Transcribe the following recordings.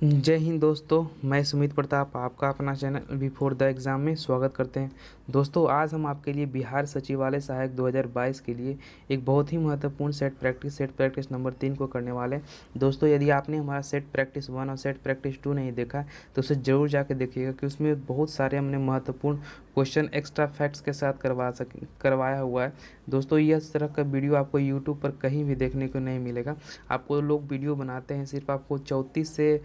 जय हिंद दोस्तों। मैं सुमित प्रताप आपका अपना चैनल बिफोर द एग्ज़ाम में स्वागत करते हैं। दोस्तों आज हम आपके लिए बिहार सचिवालय सहायक 2022 के लिए एक बहुत ही महत्वपूर्ण सेट प्रैक्टिस नंबर 3 को करने वाले हैं। दोस्तों यदि आपने हमारा सेट प्रैक्टिस 1 और सेट प्रैक्टिस 2 नहीं देखा तो उसे ज़रूर जाके देखिएगा कि उसमें बहुत सारे हमने महत्वपूर्ण क्वेश्चन एक्स्ट्रा फैक्ट्स के साथ करवाया हुआ है। दोस्तों ये इस तरह का वीडियो आपको यूट्यूब पर कहीं भी देखने को नहीं मिलेगा। आपको लोग वीडियो बनाते हैं सिर्फ आपको 34 से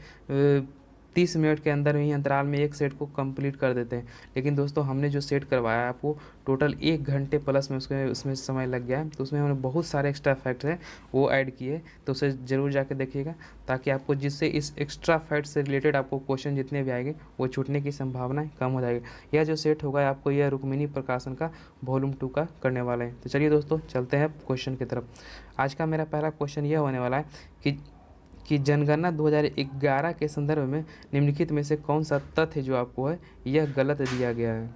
30 मिनट के अंदर ही अंतराल में एक सेट को कंप्लीट कर देते हैं। लेकिन दोस्तों हमने जो सेट करवाया है आपको टोटल 1 घंटे प्लस में उसमें समय लग गया है। तो उसमें हमने बहुत सारे एक्स्ट्रा फैक्ट्स हैं वो ऐड किए, तो उसे ज़रूर जाके देखिएगा ताकि आपको जिससे इस एक्स्ट्रा फैक्ट से रिलेटेड आपको क्वेश्चन जितने भी आएंगे वो छूटने की संभावना कम हो जाएगी। यह जो सेट होगा आपको यह रुक्मिणी प्रकाशन का वॉल्यूम 2 का करने वाला है। तो चलिए दोस्तों चलते हैं क्वेश्चन की तरफ। आज का मेरा पहला क्वेश्चन यह होने वाला है कि जनगणना 2011 के संदर्भ में निम्नलिखित में से कौन सा तथ्य जो आपको है यह गलत दिया गया है।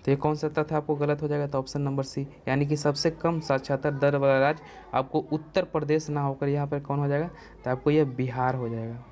तो ये कौन सा तथ्य आपको गलत हो जाएगा, तो ऑप्शन नंबर सी यानी कि सबसे कम साक्षरता दर वाला राज्य आपको उत्तर प्रदेश ना होकर यहाँ पर कौन हो जाएगा, तो आपको यह बिहार हो जाएगा।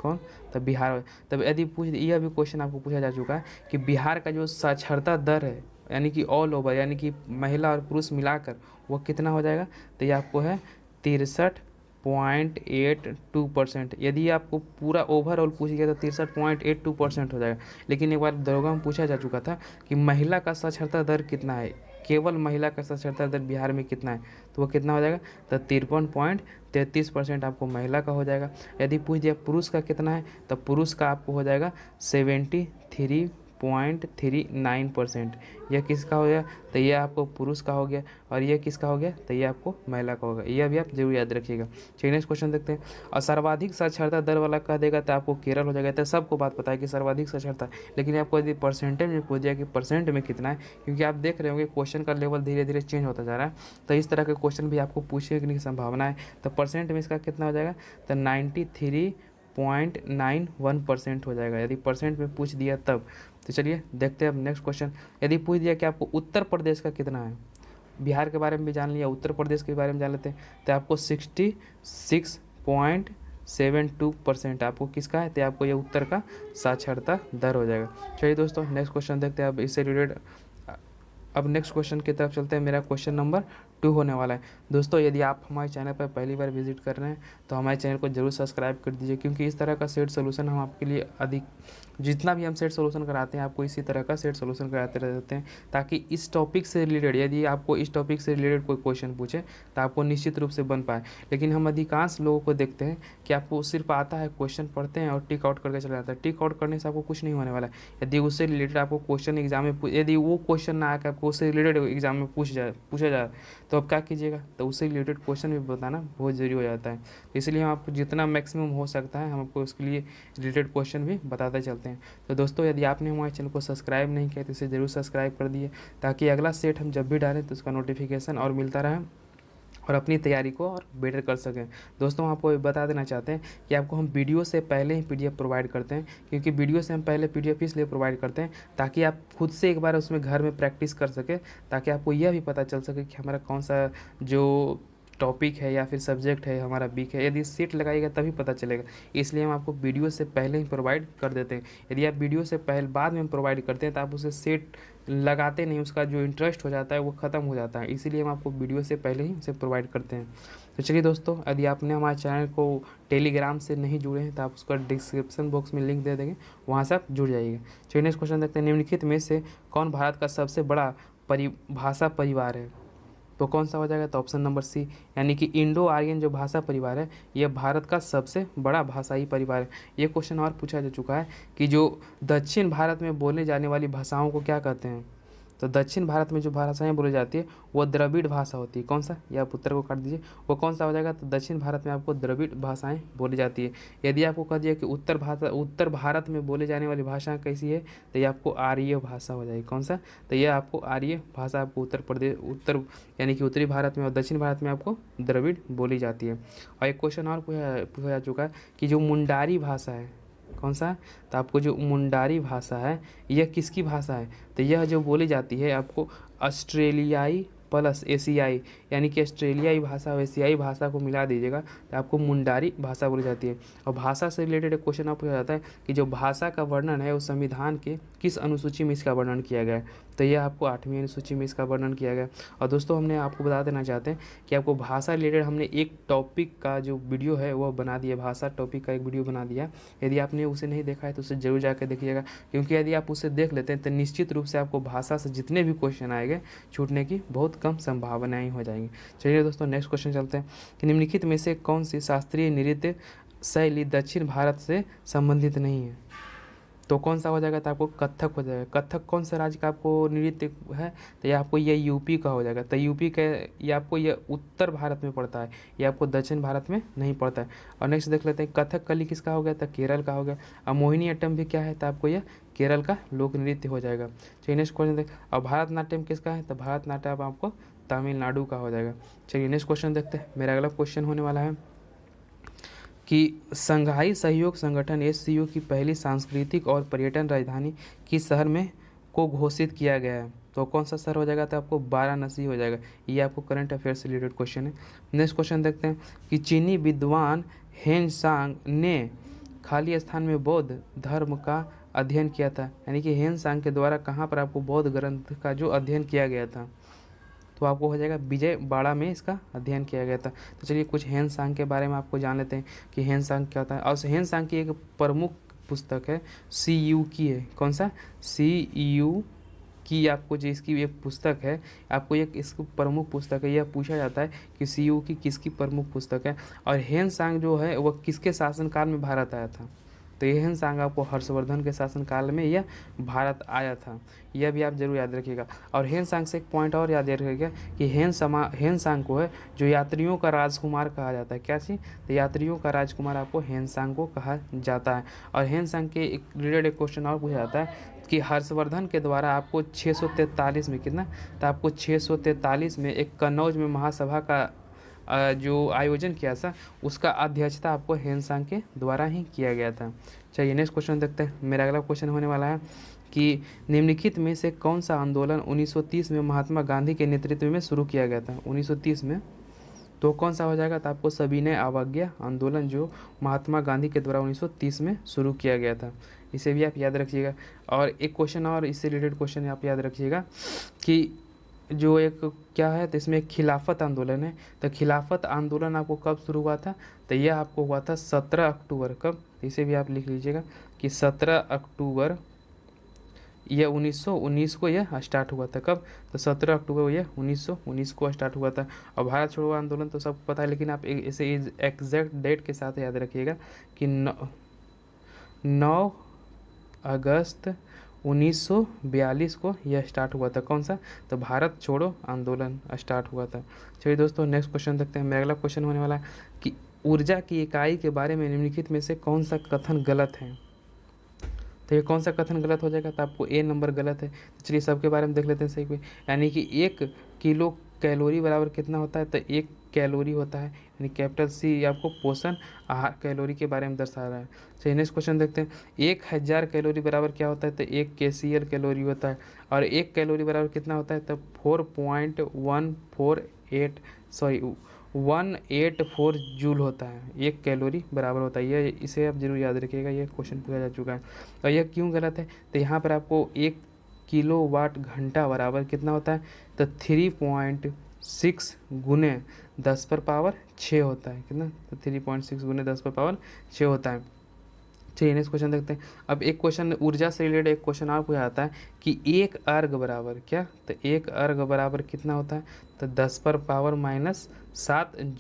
कौन, तब बिहार। तब यदि यह भी क्वेश्चन आपको पूछा जा चुका है कि बिहार का जो साक्षरता दर है यानी कि ऑल ओवर यानी कि महिला और पुरुष मिलाकर वो कितना हो जाएगा, तो ये आपको है 63.82%। यदि आपको पूरा ओवरऑल पूछ गया तो 63.82% हो जाएगा। लेकिन एक बार दरोगा में पूछा जा चुका था कि महिला का साक्षरता दर कितना है, केवल महिला का साक्षरता दर बिहार में कितना है, तो वो कितना हो जाएगा, तो 53.33% आपको महिला का हो जाएगा। यदि पूछ दिया पुरुष का कितना है, तो पुरुष का आपको हो जाएगा 73.39%। यह किसका हो गया, तो यह आपको पुरुष का हो गया, और यह किसका हो गया, तो यह आपको महिला का होगा। यह भी आप जरूर याद रखिएगा। चलिए नेक्स्ट क्वेश्चन देखते हैं। और सर्वाधिक साक्षरता दर वाला कह देगा तो आपको केरल हो जाएगा। तो सबको बात पता है कि सर्वाधिक साक्षरता, लेकिन आपको यदि परसेंटेज में पूछ दिया कि परसेंट में कितना है, क्योंकि आप देख रहे होंगे क्वेश्चन का लेवल धीरे धीरे चेंज होता जा रहा है, तो इस तरह के क्वेश्चन भी आपको पूछने की संभावना है। तो परसेंट में इसका कितना हो जाएगा, तो 93.91% हो जाएगा यदि परसेंट में पूछ दिया तब। तो चलिए देखते हैं अब नेक्स्ट क्वेश्चन। यदि पूछ दिया कि आपको उत्तर प्रदेश का कितना है, बिहार के बारे में भी जान लिया, उत्तर प्रदेश के बारे में जान लेते हैं, तो आपको 66.72% आपको किसका है, तो आपको ये उत्तर का साक्षरता दर हो जाएगा। चलिए दोस्तों नेक्स्ट क्वेश्चन देखते हैं अब इससे रिलेटेड। अब नेक्स्ट क्वेश्चन की तरफ चलते हैं। मेरा क्वेश्चन नंबर 2 होने वाला है। दोस्तों यदि आप हमारे चैनल पर पहली बार विजिट कर रहे हैं तो हमारे चैनल को जरूर सब्सक्राइब कर दीजिए, क्योंकि इस तरह का सेट सोल्यूशन हम आपके लिए अधिक, जितना भी हम सेट सोल्यूशन कराते हैं आपको इसी तरह का सेट सोल्यूशन कराते रहते हैं, ताकि इस टॉपिक से रिलेटेड, यदि आपको इस टॉपिक से रिलेटेड कोई क्वेश्चन पूछे तो आपको निश्चित रूप से बन पाए। लेकिन हम अधिकांश लोगों को देखते हैं कि आपको सिर्फ आता है, क्वेश्चन पढ़ते हैं और टिक आउट करके चला जाता है। टिक आउट करने से आपको कुछ नहीं होने वाला है। यदि उससे रिलेटेड आपको क्वेश्चन एग्जाम में यदि वो क्वेश्चन ना आकर आपको उससे रिलेटेड एग्जाम में पूछा जाए तो आप क्या कीजिएगा, तो उससे रिलेटेड क्वेश्चन भी बताना बहुत ज़रूरी हो जाता है। इसलिए हम आपको जितना मैक्सिमम हो सकता है हम आपको उसके लिए रिलेटेड क्वेश्चन भी बताते चलते हैं। तो दोस्तों यदि आपने हमारे चैनल को सब्सक्राइब नहीं किया तो इसे ज़रूर सब्सक्राइब कर दिए, ताकि अगला सेट हम जब भी डालें तो उसका नोटिफिकेशन और मिलता रहे और अपनी तैयारी को और बेटर कर सकें। दोस्तों हम आपको बता देना चाहते हैं कि आपको हम वीडियो से पहले ही पीडीएफ प्रोवाइड करते हैं, क्योंकि वीडियो से हम पहले पीडीएफ इसलिए प्रोवाइड करते हैं ताकि आप खुद से एक बार उसमें घर में प्रैक्टिस कर सकें, ताकि आपको यह भी पता चल सके कि हमारा कौन सा जो टॉपिक है या फिर सब्जेक्ट है हमारा वीक है। यदि सीट लगाएगा तभी पता चलेगा, इसलिए हम आपको वीडियो से पहले ही प्रोवाइड कर देते हैं। यदि आप वीडियो से पहले बाद में प्रोवाइड करते हैं तो आप उसे सेट लगाते नहीं, उसका जो इंटरेस्ट हो जाता है वो ख़त्म हो जाता है, इसीलिए हम आपको वीडियो से पहले ही उसे प्रोवाइड करते हैं। तो चलिए दोस्तों यदि आपने हमारे चैनल को टेलीग्राम से नहीं जुड़े हैं तो आप उसका डिस्क्रिप्शन बॉक्स में लिंक दे देंगे, वहाँ से आप जुड़ जाइएगा। चलिए नेक्स्ट क्वेश्चन देखते हैं। निम्नलिखित में से कौन भारत का सबसे बड़ा भाषा परिवार है, तो कौन सा हो जाएगा, तो ऑप्शन नंबर सी यानी कि इंडो आर्यन जो भाषा परिवार है यह भारत का सबसे बड़ा भाषाई परिवार है। ये क्वेश्चन और पूछा जा चुका है कि जो दक्षिण भारत में बोले जाने वाली भाषाओं को क्या कहते हैं, तो दक्षिण भारत में जो भाषाएं बोली जाती है वो द्रविड़ भाषा होती है। कौन सा, या आप उत्तर को काट दीजिए, वो कौन सा हो जाएगा, तो दक्षिण भारत में आपको द्रविड़ भाषाएं बोली जाती है। यदि आपको कह दिया कि उत्तर भारत में बोले जाने वाली भाषा कैसी है, तो ये आपको आर्य भाषा हो जाएगी। कौन सा, तो यह आपको आर्य भाषा आपको उत्तर यानी कि उत्तरी भारत में और दक्षिण भारत में आपको द्रविड़ बोली जाती है। और एक क्वेश्चन और पूछा जा चुका है कि जो मुंडारी भाषा है, कौन सा, तो आपको जो मुंडारी भाषा है यह किसकी भाषा है, तो यह जो बोली जाती है आपको ऑस्ट्रेलियाई प्लस एशियाई, यानी कि ऑस्ट्रेलियाई भाषा और एशियाई भाषा को मिला दीजिएगा तो आपको मुंडारी भाषा बोली जाती है। और भाषा से रिलेटेड एक क्वेश्चन आपको पूछा जाता है कि जो भाषा का वर्णन है उस संविधान के किस अनुसूची में इसका वर्णन किया गया है, तो यह आपको 8वीं अनुसूची में इसका वर्णन किया गया है। और दोस्तों हमने आपको बता देना चाहते हैं कि आपको भाषा रिलेटेड हमने एक टॉपिक का जो वीडियो है वह बना दिया, भाषा टॉपिक का एक वीडियो बना दिया। यदि आपने उसे नहीं देखा है तो उसे जरूर जाकर देखिएगा, क्योंकि यदि आप उसे देख लेते हैं तो निश्चित रूप से आपको भाषा से जितने भी क्वेश्चन आएंगे छूटने की बहुत कम संभावनाएं हो जाएंगी। चलिए दोस्तों नेक्स्ट क्वेश्चन चलते हैं कि निम्नलिखित में से कौन सी शास्त्रीय नृत्य शैली दक्षिण भारत से संबंधित नहीं है, तो कौन सा हो जाएगा, तो आपको कथक हो जाएगा। कथक कौन सा राज्य का आपको नृत्य है, तो ये आपको ये यूपी का हो जाएगा। तो यूपी का ये आपको ये उत्तर भारत में पड़ता है, ये आपको दक्षिण भारत में नहीं पड़ता है। और नेक्स्ट देख लेते हैं कथकली किसका हो गया, तो केरल का हो गया। और मोहिनीअट्टम भी क्या है, तो आपको यह केरल का लोक नृत्य हो जाएगा। चलिए नेक्स्ट क्वेश्चन देख, और भारतनाट्यम किसका है, तो भारतनाट्यम आपको तमिलनाडु का हो जाएगा। चलिए नेक्स्ट क्वेश्चन देखते हैं। मेरा अगला क्वेश्चन होने वाला है कि संघाई सहयोग संगठन एससीओ की पहली सांस्कृतिक और पर्यटन राजधानी किस शहर में को घोषित किया गया है, तो कौन सा शहर हो जाएगा, तो आपको वाराणसी हो जाएगा। ये आपको करंट अफेयर से रिलेटेड क्वेश्चन है। नेक्स्ट क्वेश्चन देखते हैं कि चीनी विद्वान हेन सांग ने खाली स्थान में बौद्ध धर्म का अध्ययन किया था, यानी कि हेन सांग के द्वारा कहाँ पर आपको बौद्ध ग्रंथ का जो अध्ययन किया गया था, तो आपको हो जाएगा विजयवाड़ा में इसका अध्ययन किया गया था। तो चलिए कुछ हेन सांग के बारे में आपको जान लेते हैं कि हेन सांग क्या होता है। और हेन सांग की एक प्रमुख पुस्तक है CU की है, कौन सा CU की, आपको जो इसकी एक पुस्तक है, आपको एक इसकी प्रमुख पुस्तक है, यह पूछा जाता है कि CU की किसकी प्रमुख पुस्तक है। और हेन सांग जो है वह किसके शासनकाल में भारत आया था, तो यह हेन सांग आपको हर्षवर्धन के शासनकाल में यह भारत आया था, यह भी आप जरूर याद रखिएगा। और हेन सांग से एक पॉइंट और याद रखिएगा कि हेन सांग को है जो यात्रियों का राजकुमार कहा जाता है, क्या चीज़, तो यात्रियों का राजकुमार आपको हेन सांग को कहा जाता है। और हेन सांग के एक रिलेटेड एक क्वेश्चन और पूछा जाता है कि हर्षवर्धन के द्वारा आपको 643 में कितना, तो आपको 643 में एक कन्नौज में महासभा का जो आयोजन किया था उसका अध्यक्षता आपको हेन सांग के द्वारा ही किया गया था। चलिए नेक्स्ट क्वेश्चन देखते हैं। मेरा अगला क्वेश्चन होने वाला है कि निम्नलिखित में से कौन सा आंदोलन 1930 में महात्मा गांधी के नेतृत्व में शुरू किया गया था, 1930 में, तो कौन सा हो जाएगा, तो आपको सविनय अवज्ञा आंदोलन जो महात्मा गांधी के द्वारा 1930 में शुरू किया गया था, इसे भी आप याद रखिएगा। और एक क्वेश्चन और इससे रिलेटेड क्वेश्चन आप याद रखिएगा कि जो एक क्या है, तो इसमें एक खिलाफत आंदोलन है, तो खिलाफत आंदोलन आपको कब शुरू हुआ था, तो यह आपको हुआ था 17 अक्टूबर, कब, इसे भी आप लिख लीजिएगा कि 17 अक्टूबर यह 1919 को यह स्टार्ट हुआ था, कब, तो 17 अक्टूबर यह 1919 को स्टार्ट हुआ था। और भारत छोड़ो आंदोलन तो सबको पता है, लेकिन आप इसे एग्जैक्ट डेट के साथ याद रखिएगा कि 9 अगस्त 1942 को यह स्टार्ट हुआ था, कौन सा, तो भारत छोड़ो आंदोलन स्टार्ट हुआ था। चलिए दोस्तों नेक्स्ट क्वेश्चन देखते हैं। मेरा अगला क्वेश्चन होने वाला है कि ऊर्जा की इकाई के बारे में निम्नलिखित में से कौन सा कथन गलत है, तो ये कौन सा कथन गलत हो जाएगा, तो आपको A नंबर गलत है। तो चलिए सबके बारे में देख लेते हैं सही कोई, यानी कि 1 किलो कैलोरी बराबर कितना होता है, तो 1 कैलोरी होता है, यानी कैपिटल C आपको पोषण आहार कैलोरी के बारे में दर्शा रहा है। चलिए नेक्स्ट क्वेश्चन देखते हैं। 1000 कैलोरी बराबर क्या होता है, तो 1 kcal कैलोरी होता है। और 1 कैलोरी बराबर कितना होता है, तो 184 जूल होता है, 1 कैलोरी बराबर होता है। ये इसे आप जरूर याद रखिएगा, ये क्वेश्चन पूछा जा चुका है। और यह क्यों गलत है, तो यहाँ पर आपको 1 किलोवाट घंटा बराबर कितना होता है, तो 3.6 गुने 10⁻6 होता है, कितना, तो 3.6 गुने 10⁻6 होता है। चलिए नेक्स्ट क्वेश्चन देखते हैं। अब एक क्वेश्चन ऊर्जा से रिलेटेड एक क्वेश्चन और पूछा जाता है कि 1 अर्घ बराबर क्या, तो 1 अर्घ बराबर कितना होता है, तो 10⁻⁷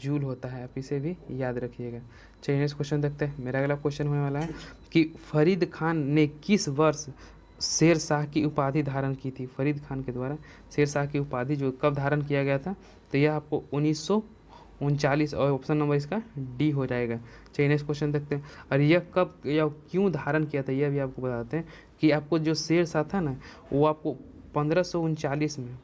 जूल होता है, आप इसे भी याद रखिएगा। चलिए नेक्स्ट क्वेश्चन देखते हैं। मेरा अगला क्वेश्चन होने वाला है कि फरीद खान ने किस वर्ष शेर शाह की उपाधि धारण की थी, फरीद खान के द्वारा शेर शाह की उपाधि जो कब धारण किया गया था, तो यह आपको 1939, और ऑप्शन नंबर इसका D हो जाएगा। चलिए नेक्स्ट क्वेश्चन देखते हैं। और यह कब या क्यों धारण किया था, यह भी आपको बताते हैं कि आपको जो शेर शाह था ना, वो आपको 1539 में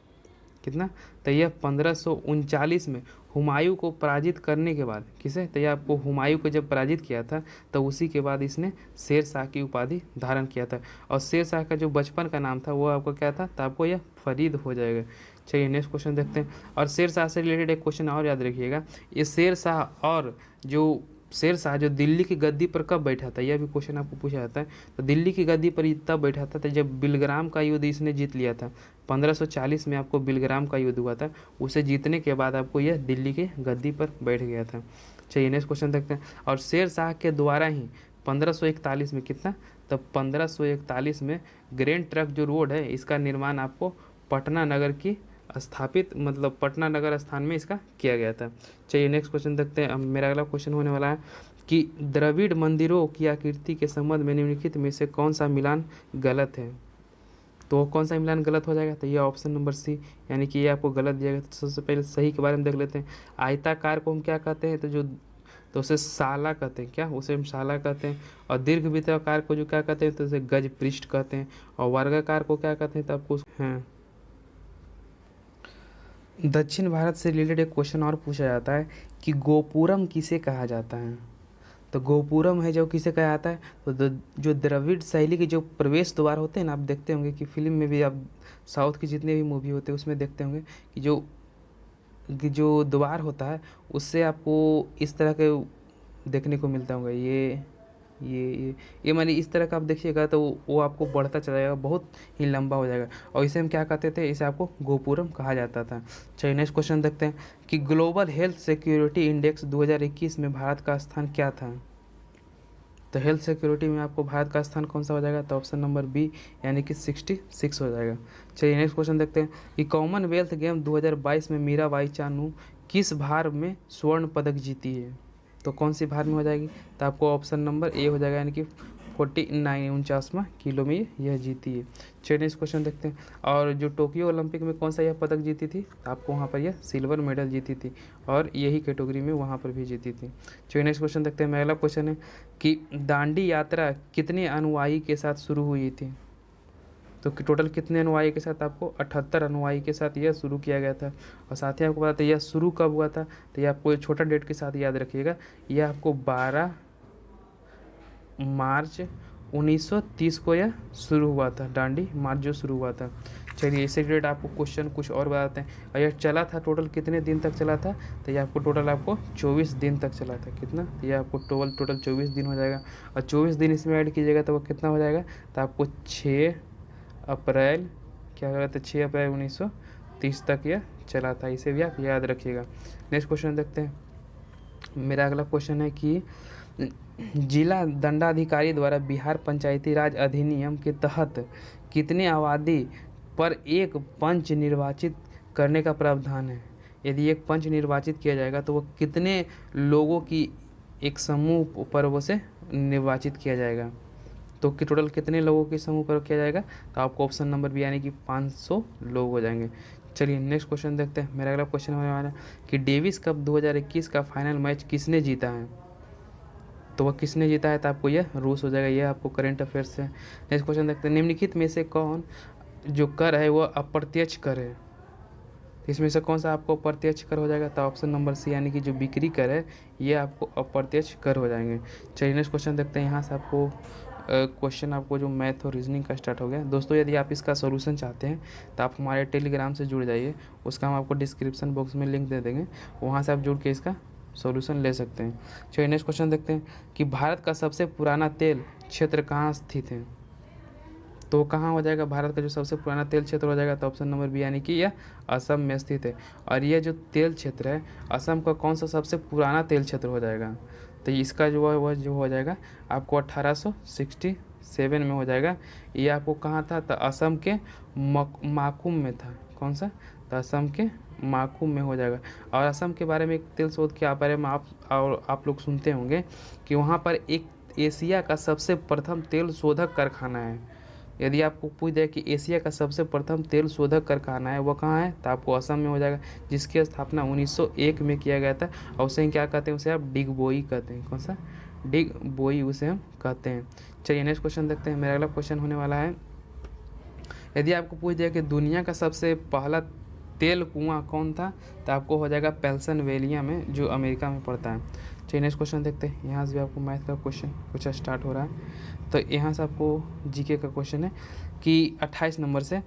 कितना, तो यह 1539 में हुमायूं को पराजित करने के बाद, किसे, तो यह आपको हुमायूं को जब पराजित किया था तो उसी के बाद इसने शेर शाह की उपाधि धारण किया था। और शेर शाह का जो बचपन का नाम था वो आपको क्या था, तो आपको यह फरीद हो जाएगा। चलिए नेक्स्ट क्वेश्चन देखते हैं। और शेर शाह से रिलेटेड एक क्वेश्चन और याद रखिएगा, ये शेर शाह और जो शेर शाह जो दिल्ली की गद्दी पर कब बैठा था, यह भी क्वेश्चन आपको पूछा जाता है। तो दिल्ली की गद्दी पर तब बैठा था तो जब बिलग्राम का युद्ध इसने जीत लिया था। 1540 में आपको बिलग्राम का युद्ध हुआ था, उसे जीतने के बाद आपको यह दिल्ली के गद्दी पर बैठ गया था। चलिए नेक्स्ट क्वेश्चन देखते हैं। और शेर शाह के द्वारा ही 1541 में कितना, तब 1541 में ग्रैंड ट्रंक जो रोड है इसका निर्माण आपको पटना नगर की स्थापित, मतलब पटना नगर स्थान में इसका किया गया था। चलिए नेक्स्ट क्वेश्चन देखते हैं। अब मेरा अगला क्वेश्चन होने वाला है कि द्रविड़ मंदिरों की आकृति के संबंध में निम्नलिखित में से कौन सा मिलान गलत है। तो कौन सा मिलान गलत हो जाएगा, तो ये ऑप्शन नंबर सी, यानी कि ये आपको गलत दिया गया। तो सबसे पहले सही के बारे में देख लेते हैं। आयताकार को हम क्या कहते हैं, तो उसे साला कहते हैं, क्या उसे हम साला कहते हैं। और दीर्घवृत्ताकार को जो क्या कहते हैं, तो उसे गज पृष्ठ कहते हैं। और वर्गाकार को क्या कहते हैं, तो आपको हैं। दक्षिण भारत से रिलेटेड एक क्वेश्चन और पूछा जाता है कि गोपुरम किसे कहा जाता है। तो गोपुरम है जो किसे कहा जाता है, तो जो द्रविड़ शैली के जो प्रवेश द्वार होते हैं ना, आप देखते होंगे कि फिल्म में भी, आप साउथ की जितने भी मूवी होते हैं उसमें देखते होंगे कि जो द्वार होता है उससे आपको इस तरह के देखने को मिलता होगा। ये मानी इस तरह का आप देखिएगा तो वो आपको बढ़ता चला जाएगा, बहुत ही लंबा हो जाएगा। और इसे हम क्या कहते थे, इसे आपको गोपुरम कहा जाता था। चलिए नेक्स्ट क्वेश्चन देखते हैं कि ग्लोबल हेल्थ सिक्योरिटी इंडेक्स 2021 में भारत का स्थान क्या था। तो हेल्थ सिक्योरिटी में आपको भारत का स्थान कौन सा हो जाएगा, तो ऑप्शन नंबर बी, यानी कि 66 हो जाएगा। चलिए नेक्स्ट क्वेश्चन देखते हैं कि कॉमनवेल्थ गेम 2022 में मीराबाई चानू किस भार में स्वर्ण पदक जीती है। तो कौन सी भार में हो जाएगी, तो आपको ऑप्शन नंबर ए हो जाएगा, यानी कि 49 किलो में यह जीती है। चलिए नेक्स्ट क्वेश्चन देखते हैं। और जो टोक्यो ओलंपिक में कौन सा यह पदक जीती थी, तो आपको वहाँ पर यह सिल्वर मेडल जीती थी, और यही कैटेगरी में वहाँ पर भी जीती थी। चलिए नेक्स्ट क्वेश्चन देखते हैं। पहला क्वेश्चन है कि दांडी यात्रा कितने अनुयायी के साथ शुरू हुई थी। तो टोटल कितने अनुयायी के साथ, आपको 78 अनुयायी के साथ यह शुरू किया गया था। और साथ ही आपको बताते यह शुरू कब हुआ था, तो यह आपको छोटा डेट के साथ याद रखिएगा। यह आपको 12 मार्च 1930 को यह शुरू हुआ था, दांडी मार्च जो शुरू हुआ था। चलिए इससे रिलेटेड आपको क्वेश्चन कुछ और बताते हैं। और यह चला था टोटल कितने दिन तक चला था, तो यह आपको टोटल आपको 24 दिन तक चला था। कितना, तो यह आपको टोटल 24 दिन हो जाएगा। और 24 दिन इसमें ऐड कीजिएगा तो वो कितना हो जाएगा, तो आपको 6 अप्रैल, क्या कहते हैं, 6 अप्रैल 1930 तक यह चला था। इसे भी आप याद रखिएगा। नेक्स्ट क्वेश्चन देखते हैं। मेरा अगला क्वेश्चन है कि जिला दंडाधिकारी द्वारा बिहार पंचायती राज अधिनियम के तहत कितने आबादी पर एक पंच निर्वाचित करने का प्रावधान है। यदि एक पंच निर्वाचित किया जाएगा तो वो कितने लोगों की एक समूह पर वो से निर्वाचित किया जाएगा, तो कि टोटल कितने लोगों के समूह पर किया जाएगा, तो आपको ऑप्शन नंबर बी, यानी कि 500 लोग हो जाएंगे। चलिए नेक्स्ट क्वेश्चन देखते हैं। मेरा अगला क्वेश्चन होने वाला है कि डेविस कप 2021 का फाइनल मैच किसने जीता है। तो वह किसने जीता है, तो आपको यह रूस हो जाएगा। यह आपको करंट अफेयर्स से। नेक्स्ट क्वेश्चन देखते हैं। निम्नलिखित में से कौन जो कर है वह अप्रत्यक्ष कर है। इसमें से कौन सा आपको अप्रत्यक्ष कर हो जाएगा, तो ऑप्शन नंबर सी, यानी कि जो बिक्री कर है ये आपको अप्रत्यक्ष कर हो जाएंगे। चलिए नेक्स्ट क्वेश्चन देखते हैं। यहाँ से आपको क्वेश्चन आपको जो मैथ और रीजनिंग का स्टार्ट हो गया। दोस्तों यदि आप इसका सॉल्यूशन चाहते हैं तो आप हमारे टेलीग्राम से जुड़ जाइए, उसका हम आपको डिस्क्रिप्शन बॉक्स में लिंक दे देंगे, वहाँ से आप जुड़ के इसका सॉल्यूशन ले सकते हैं। चलिए नेक्स्ट क्वेश्चन देखते हैं कि भारत का सबसे पुराना तेल क्षेत्र कहाँ स्थित है। तो कहाँ हो जाएगा, भारत का जो सबसे पुराना तेल क्षेत्र हो जाएगा, तो ऑप्शन नंबर बी, यानी कि यह असम में स्थित है। और यह जो तेल क्षेत्र है असम का कौन सा सबसे पुराना तेल क्षेत्र हो जाएगा, तो इसका जो है वह जो हो जाएगा आपको 1867 में हो जाएगा। ये आपको कहाँ था, तो असम के माकुम में था। कौन सा, तो असम के माकुम में हो जाएगा। और असम के बारे में एक तेल शोध के बारे में आप लोग सुनते होंगे कि वहाँ पर एक एशिया का सबसे प्रथम तेल शोधक कारखाना है। यदि आपको पूछ जाए कि एशिया का सबसे प्रथम तेल शोधक कारखाना है वो कहाँ है, तो आपको असम में हो जाएगा, जिसकी स्थापना 1901 में किया गया था। और उसे क्या कहते हैं, उसे आप डिगबोई कहते हैं। कौन सा, डिगबोई उसे हम कहते हैं। चलिए नेक्स्ट क्वेश्चन देखते हैं। मेरा अगला क्वेश्चन होने वाला है, यदि आपको पूछ जाए कि दुनिया का सबसे पहला तेल कुआं कौन था? तो आपको हो जाएगा पेंसिल्वेनिया में, जो अमेरिका में पड़ता है। चलिए नेक्स्ट क्वेश्चन देखते हैं। यहाँ से भी आपको मैथ का क्वेश्चन कुछ स्टार्ट हो रहा है। तो यहाँ से आपको जीके का क्वेश्चन है कि 28 नंबर से,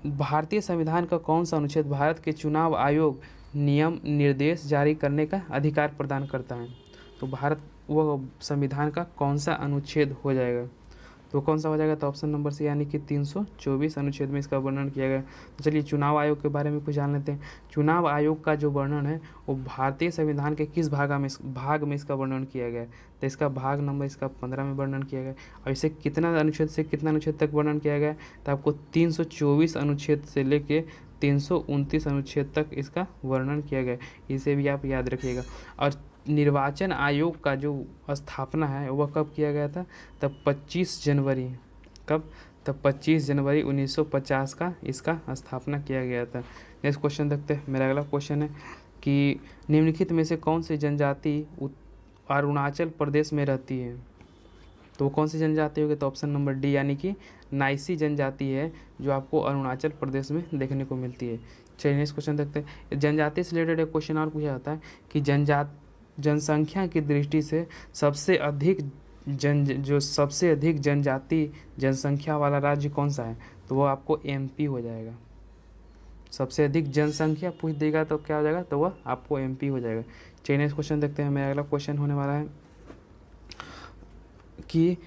भारतीय संविधान का कौन सा अनुच्छेद भारत के चुनाव आयोग नियम निर्देश जारी करने का अधिकार प्रदान करता है? तो भारत वो संविधान का कौन सा अनुच्छेद हो जाएगा? तो कौन सा हो जाएगा? तो ऑप्शन नंबर सी यानी कि 324 अनुच्छेद में इसका वर्णन किया गया। तो चलिए चुनाव आयोग के बारे में कुछ जान लेते हैं। चुनाव आयोग का जो वर्णन है वो भारतीय संविधान के किस भाग में इसका वर्णन किया गया है? तो इसका भाग नंबर इसका 15 में वर्णन किया गया। और इसे कितना अनुच्छेद से कितना अनुच्छेद तक वर्णन किया गया है? तो आपको 324 अनुच्छेद से लेके 329 अनुच्छेद तक इसका वर्णन किया गया है। इसे भी आप याद रखिएगा। और निर्वाचन आयोग का जो स्थापना है वह कब किया गया था? तब 25 जनवरी, कब? तब 25 जनवरी 1950 का इसका स्थापना किया गया था। नेक्स्ट क्वेश्चन देखते हैं। मेरा अगला क्वेश्चन है कि निम्नलिखित में से कौन सी जनजाति अरुणाचल प्रदेश में रहती है? तो वो कौन सी जनजाति होगी? तो ऑप्शन नंबर डी यानी कि नाइसी जनजाति है, जो आपको अरुणाचल प्रदेश में देखने को मिलती है। चलिए नेक्स्ट क्वेश्चन देखते हैं। जनजाति से रिलेटेड एक क्वेश्चन और पूछा जाता है कि जनसंख्या की दृष्टि से सबसे अधिक सबसे अधिक जनजाति जनसंख्या वाला राज्य कौन सा है? तो वो आपको एमपी हो जाएगा। सबसे अधिक जनसंख्या पूछ देगा तो क्या हो जाएगा? तो वह आपको एमपी हो जाएगा। चलिए नेक्स्ट क्वेश्चन देखते हैं। मेरा अगला क्वेश्चन होने वाला है कि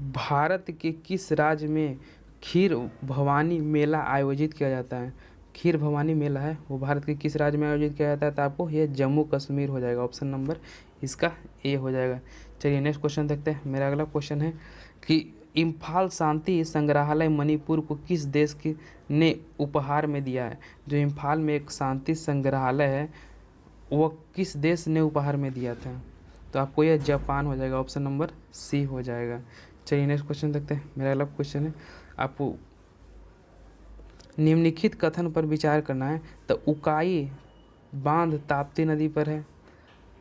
भारत के किस राज्य में खीर भवानी मेला आयोजित किया जाता है? खीर भवानी मेला है वो भारत के किस राज्य में आयोजित किया जाता है? तो आपको ये जम्मू कश्मीर हो जाएगा। ऑप्शन नंबर इसका ए हो जाएगा। चलिए नेक्स्ट क्वेश्चन देखते हैं। मेरा अगला क्वेश्चन है कि इम्फाल शांति संग्रहालय मणिपुर को किस देश की ने उपहार में दिया है? जो इम्फाल में एक शांति संग्रहालय है वो किस देश ने उपहार में दिया था? तो आपको यह जापान हो जाएगा। ऑप्शन नंबर सी हो जाएगा। चलिए नेक्स्ट क्वेश्चन देखते हैं। मेरा अगला क्वेश्चन है, आपको निम्नलिखित कथन पर विचार करना है। तो उकाई बांध ताप्ती नदी पर है,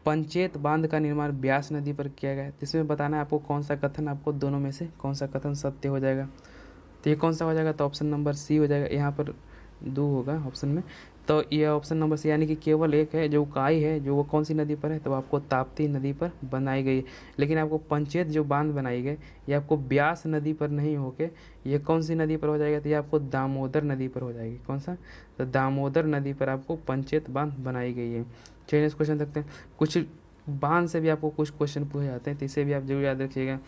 पंचेत बांध का निर्माण ब्यास नदी पर किया गया है। तो इसमें बताना है आपको कौन सा कथन, आपको दोनों में से कौन सा कथन सत्य हो जाएगा। तो ये कौन सा हो जाएगा? तो ऑप्शन नंबर सी हो जाएगा। यहाँ पर दो होगा ऑप्शन में, तो ये ऑप्शन नंबर सी यानी कि केवल एक है। जो उकाई है जो वो कौन सी नदी पर है? तो आपको ताप्ती नदी पर बनाई गई है। लेकिन आपको पंचेत जो बांध बनाई गई ये आपको ब्यास नदी पर नहीं होके ये कौन सी नदी पर हो जाएगा? तो ये आपको दामोदर नदी पर हो जाएगी। कौन सा? तो दामोदर नदी पर आपको पंचेत बांध बनाई गई है। चलिए नेक्स्ट क्वेश्चन देखते हैं। कुछ बांध से भी आपको कुछ क्वेश्चन पूछे जाते हैं, तो इसे भी आप जरूर याद रखिएगा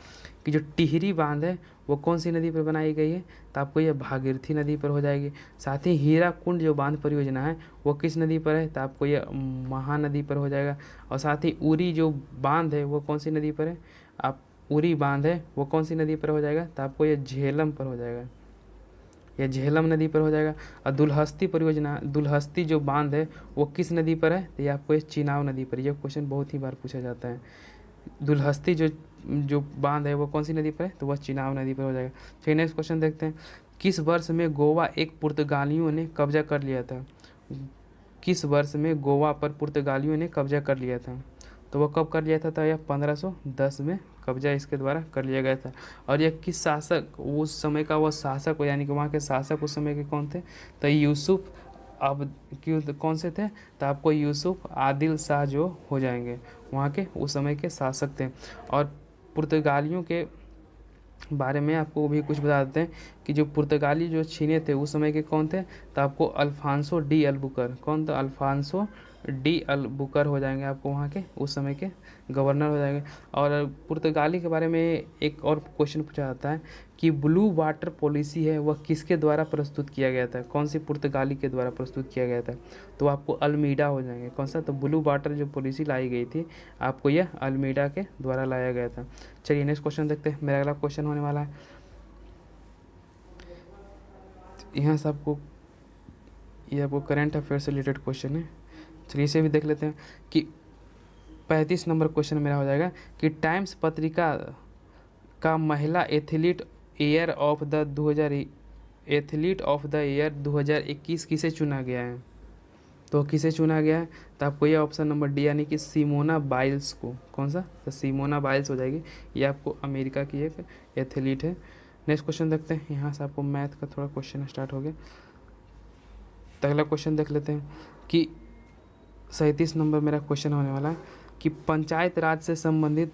कि जो टिहरी बांध है वो कौन सी नदी पर बनाई गई है? तो आपको यह भागीरथी नदी पर हो जाएगी। साथ ही हीराकुंड जो बांध परियोजना है वो किस नदी पर है? तो आपको यह महानदी पर हो जाएगा। और साथ ही उरी जो बांध है वो कौन सी नदी पर है? आप उरी बांध है वो कौन सी नदी पर हो जाएगा? तो आपको यह झेलम पर हो जाएगा, यह झेलम नदी पर हो जाएगा। और दुलहस्ती परियोजना, दुलहस्ती जो बांध है वो किस नदी पर है? तो ये आपको ये चिनाव नदी पर। यह क्वेश्चन बहुत ही बार पूछा जाता है। दुलहस्ती जो बांध है वो कौन सी नदी पर है? तो वह चिनाव नदी पर हो जाएगा। फिर नेक्स्ट क्वेश्चन देखते हैं। किस वर्ष में गोवा एक पुर्तगालियों ने कब्जा कर लिया था? किस वर्ष में गोवा पर पुर्तगालियों ने कब्जा कर लिया था? तो वह कब कर लिया था? तो यह 1510 में कब्जा इसके द्वारा कर लिया गया था। और यह किस शासक, उस समय का वह शासक यानी कि वहाँ के शासक उस समय के कौन थे? तो यूसुफ अब क्यों कौन से थे? तो आपको यूसुफ आदिल शाह जो हो जाएंगे वहाँ के उस समय के शासक थे। और पुर्तगालियों के बारे में आपको भी कुछ बता देते हैं कि जो पुर्तगाली जो छीने थे उस समय के कौन थे? तो आपको अल्फांसो डी अल्बुकर, कौन था? अल्फांसो डी अल्बुकर हो जाएंगे आपको वहाँ के उस समय के गवर्नर हो जाएंगे। और पुर्तगाली के बारे में एक और क्वेश्चन पूछा जाता है कि ब्लू वाटर पॉलिसी है वह किसके द्वारा प्रस्तुत किया गया था? कौन सी पुर्तगाली के द्वारा प्रस्तुत किया गया था? तो आपको अल्मीडा हो जाएंगे। कौन सा? तो ब्लू वाटर जो पॉलिसी लाई गई थी आपको यह अल्मीडा के द्वारा लाया गया था। चलिए नेक्स्ट क्वेश्चन देखते हैं। मेरा अगला क्वेश्चन होने वाला है, यहाँ से आपको ये आपको करंट अफेयर से रिलेटेड क्वेश्चन है। चलिए इसे भी देख लेते हैं कि 35 नंबर क्वेश्चन मेरा हो जाएगा कि टाइम्स पत्रिका का महिला एथलीट ईयर ऑफ द 2021 किसे चुना गया है? तो किसे चुना गया है? तो आपको ये ऑप्शन नंबर डी यानी कि सिमोना बाइल्स को। कौन सा? तो सिमोना बाइल्स हो जाएगी। ये आपको अमेरिका की एक एथलीट है। नेक्स्ट क्वेश्चन देखते हैं। यहाँ से आपको मैथ का थोड़ा क्वेश्चन स्टार्ट हो गया। तो अगला क्वेश्चन देख लेते हैं कि 37 नंबर मेरा क्वेश्चन होने वाला है कि पंचायत राज से संबंधित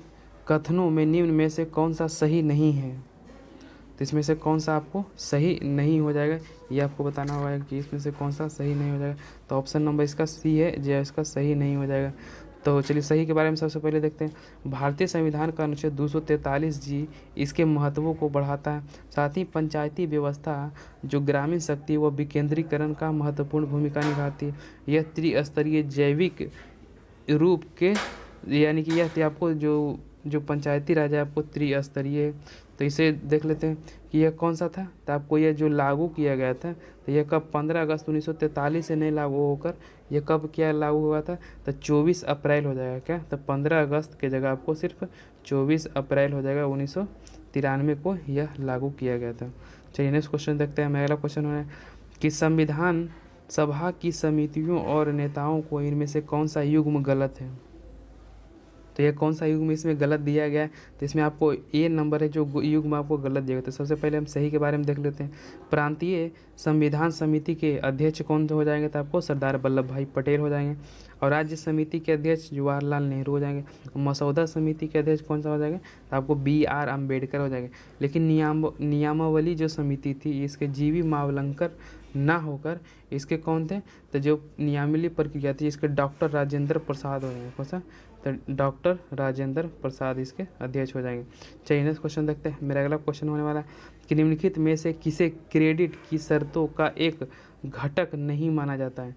कथनों में निम्न में से कौन सा सही नहीं है। तो इसमें से कौन सा आपको सही नहीं हो जाएगा, ये आपको बताना होगा कि इसमें से कौन सा सही नहीं हो जाएगा। तो ऑप्शन नंबर इसका सी है जो इसका सही नहीं हो जाएगा। तो चलिए सही के बारे में सबसे पहले देखते हैं। भारतीय संविधान का अनुच्छेद 243 जी इसके महत्वों को बढ़ाता है। साथ ही पंचायती व्यवस्था जो ग्रामीण शक्ति व विकेंद्रीकरण का महत्वपूर्ण भूमिका निभाती है। यह त्रिस्तरीय जैविक रूप के यानी कि यह आपको जो पंचायती राज है आपको त्रिस्तरीय है। तो इसे देख लेते हैं कि यह कौन सा था। तो आपको यह जो लागू किया गया था तो यह कब 15 अगस्त 1943 से नहीं लागू होकर यह कब क्या लागू हुआ था। तो 24 अप्रैल हो जाएगा क्या। तो 15 अगस्त के जगह आपको सिर्फ 24 अप्रैल हो जाएगा 1993 को यह लागू किया गया था। चलिए नेक्स्ट क्वेश्चन देखते हैं। मेरा अगला क्वेश्चन हो रहा है कि संविधान सभा की समितियों और नेताओं को इनमें से कौन सा युग्म गलत है। तो ये कौन सा युग्म इसमें गलत दिया गया है। तो इसमें आपको ए नंबर है जो युग्म आपको गलत दिया गया। तो सबसे पहले हम सही के बारे में देख लेते हैं। प्रांतीय संविधान समिति के अध्यक्ष कौन हो जाएंगे। तो आपको सरदार वल्लभ भाई पटेल हो जाएंगे। और राज्य समिति के अध्यक्ष जवाहरलाल नेहरू हो जाएंगे। मसौदा समिति के अध्यक्ष कौन सा हो जाएगा। तो आपको BR अम्बेडकर हो जाएंगे। लेकिन नियमावली जो समिति थी इसके GV मावलंकर ना होकर इसके कौन थे। तो जो नियमावली प्रक्रिया थी इसके डॉक्टर राजेंद्र प्रसाद हो जाएंगे। कौन सा। तो डॉक्टर राजेंद्र प्रसाद इसके अध्यक्ष हो जाएंगे। चलिए नेक्स्ट क्वेश्चन देखते हैं। मेरा अगला क्वेश्चन होने वाला है कि निम्नलिखित में से किसे क्रेडिट की शर्तों का एक घटक नहीं माना जाता है।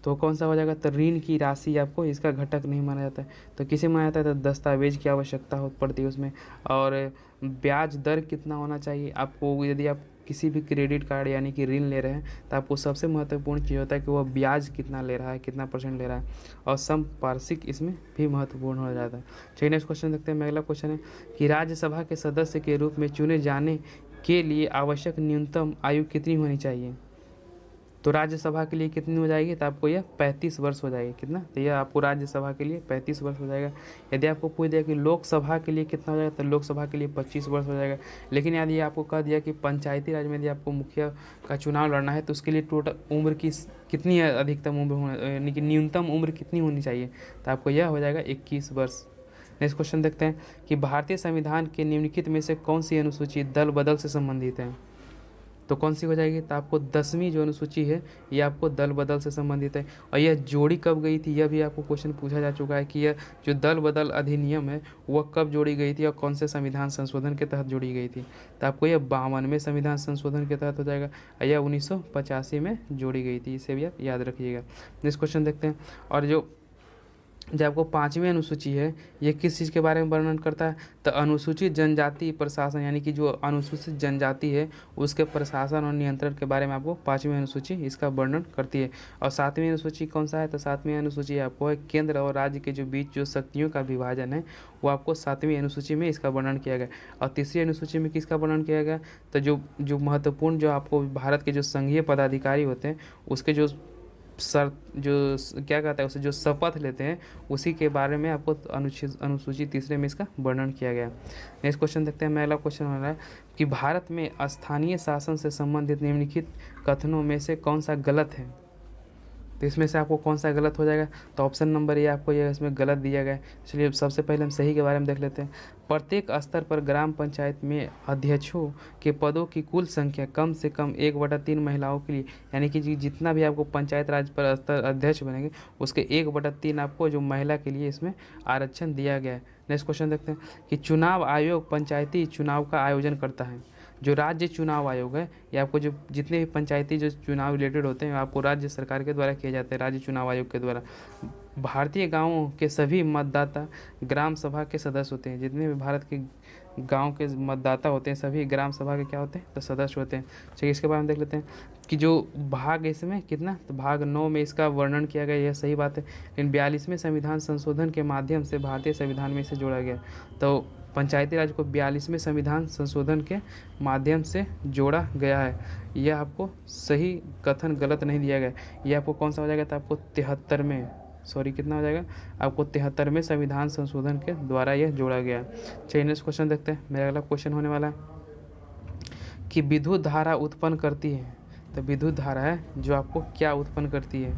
तो कौन सा हो जाएगा। तो ऋण की राशि आपको इसका घटक नहीं माना जाता है। तो किसे माना जाता है। तो दस्तावेज की आवश्यकता हो पड़ती है उसमें। और ब्याज दर कितना होना चाहिए आपको। यदि आप किसी भी क्रेडिट कार्ड यानी कि ऋण ले रहे हैं तो आपको सबसे महत्वपूर्ण चीज़ होता है कि वह ब्याज कितना ले रहा है, कितना % ले रहा है। और संपार्श्विक इसमें भी महत्वपूर्ण हो जाता है। चलिए नेक्स्ट क्वेश्चन देखते हैं। अगला क्वेश्चन है कि राज्यसभा के सदस्य के रूप में चुने जाने के लिए आवश्यक न्यूनतम आयु कितनी होनी चाहिए। तो राज्यसभा के लिए कितनी हो जाएगी। तो आपको यह 35 वर्ष हो जाएगी। कितना। तो यह आपको राज्यसभा के लिए 35 वर्ष हो जाएगा। यदि आपको पूछ दिया कि लोकसभा के लिए कितना हो जाएगा तो लोकसभा के लिए 25 वर्ष हो जाएगा। लेकिन यदि आपको कह दिया कि पंचायती राज में यदि आपको मुखिया का चुनाव लड़ना है तो उसके लिए टोटल उम्र की कितनी अधिकतम उम्र होना यानी कि न्यूनतम उम्र कितनी होनी चाहिए। तो आपको यह हो जाएगा 21 वर्ष। नेक्स्ट क्वेश्चन देखते हैं कि भारतीय संविधान के निम्नलिखित में से कौन सी अनुसूची दल बदल से संबंधित है। तो कौन सी हो जाएगी। तो आपको 10वीं जो अनुसूची है ये आपको दल बदल से संबंधित है। और यह जोड़ी कब गई थी यह भी आपको क्वेश्चन पूछा जा चुका है कि यह जो दल बदल अधिनियम है वह कब जोड़ी गई थी और कौन से संविधान संशोधन के तहत जोड़ी गई थी। तो आपको यह 52वें संविधान संशोधन के तहत हो जाएगा। यह 1985 में जोड़ी गई थी। इसे भी आप याद रखिएगा। नेक्स्ट क्वेश्चन देखते हैं। और जो आपको 5वीं अनुसूची है ये किस चीज़ के बारे में वर्णन करता है। तो अनुसूचित जनजाति प्रशासन यानी कि जो अनुसूचित जनजाति है उसके प्रशासन और नियंत्रण के बारे में आपको 5वीं अनुसूची इसका वर्णन करती है। और 7वीं अनुसूची कौन सा है। तो 7वीं अनुसूची आपको है केंद्र और राज्य के जो बीच जो शक्तियों का विभाजन है वो आपको 7वीं अनुसूची में इसका वर्णन किया गया। और तीसरी अनुसूची में किसका वर्णन किया गया। तो जो महत्वपूर्ण जो आपको भारत के जो संघीय पदाधिकारी होते हैं उसके जो क्या कहता है उसे जो शपथ लेते हैं उसी के बारे में आपको अनुसूची तीसरे में इसका वर्णन किया गया। नेक्स्ट क्वेश्चन देखते हैं। पहला क्वेश्चन हो रहा है कि भारत में स्थानीय शासन से संबंधित निम्नलिखित कथनों में से कौन सा गलत है। तो इसमें से आपको कौन सा गलत हो जाएगा। तो ऑप्शन नंबर ये आपको ये इसमें गलत दिया गया है। चलिए सबसे पहले हम सही के बारे में देख लेते हैं। प्रत्येक स्तर पर ग्राम पंचायत में अध्यक्षों के पदों की कुल संख्या कम से कम 1/3 महिलाओं के लिए यानी कि जितना भी आपको पंचायत राज पर स्तर अध्यक्ष बनेंगे उसके 1/3 आपको जो महिला के लिए इसमें आरक्षण दिया गया है। नेक्स्ट क्वेश्चन देखते हैं कि चुनाव आयोग पंचायती चुनाव का आयोजन करता है। जो राज्य चुनाव आयोग है ये आपको जो जितने भी पंचायती जो चुनाव रिलेटेड होते हैं आपको राज्य सरकार के द्वारा किए जाते हैं राज्य चुनाव आयोग के द्वारा। भारतीय गांवों के सभी मतदाता ग्राम सभा के सदस्य होते हैं। जितने भी भारत के गांव के मतदाता होते हैं सभी ग्राम सभा के क्या होते हैं तो सदस्य होते हैं। चलिए इसके बारे में देख लेते हैं कि जो भाग इसमें कितना तो भाग 9 में इसका वर्णन किया गया। यह सही बात है। लेकिन 42वें संविधान संशोधन के माध्यम से भारतीय संविधान में इसे जोड़ा गया। तो पंचायती राज को 42वें संविधान संशोधन के माध्यम से जोड़ा गया है। यह आपको सही कथन गलत नहीं दिया गया। यह आपको कौन सा हो जाएगा। तो आपको 73 कितना हो जाएगा आपको 73वें संविधान संशोधन के द्वारा यह जोड़ा गया है। चलिए नेक्स्ट क्वेश्चन देखते हैं। मेरा अगला क्वेश्चन होने वाला है कि विद्युत धारा उत्पन्न करती है। तो विद्युत धारा है जो आपको क्या उत्पन्न करती है,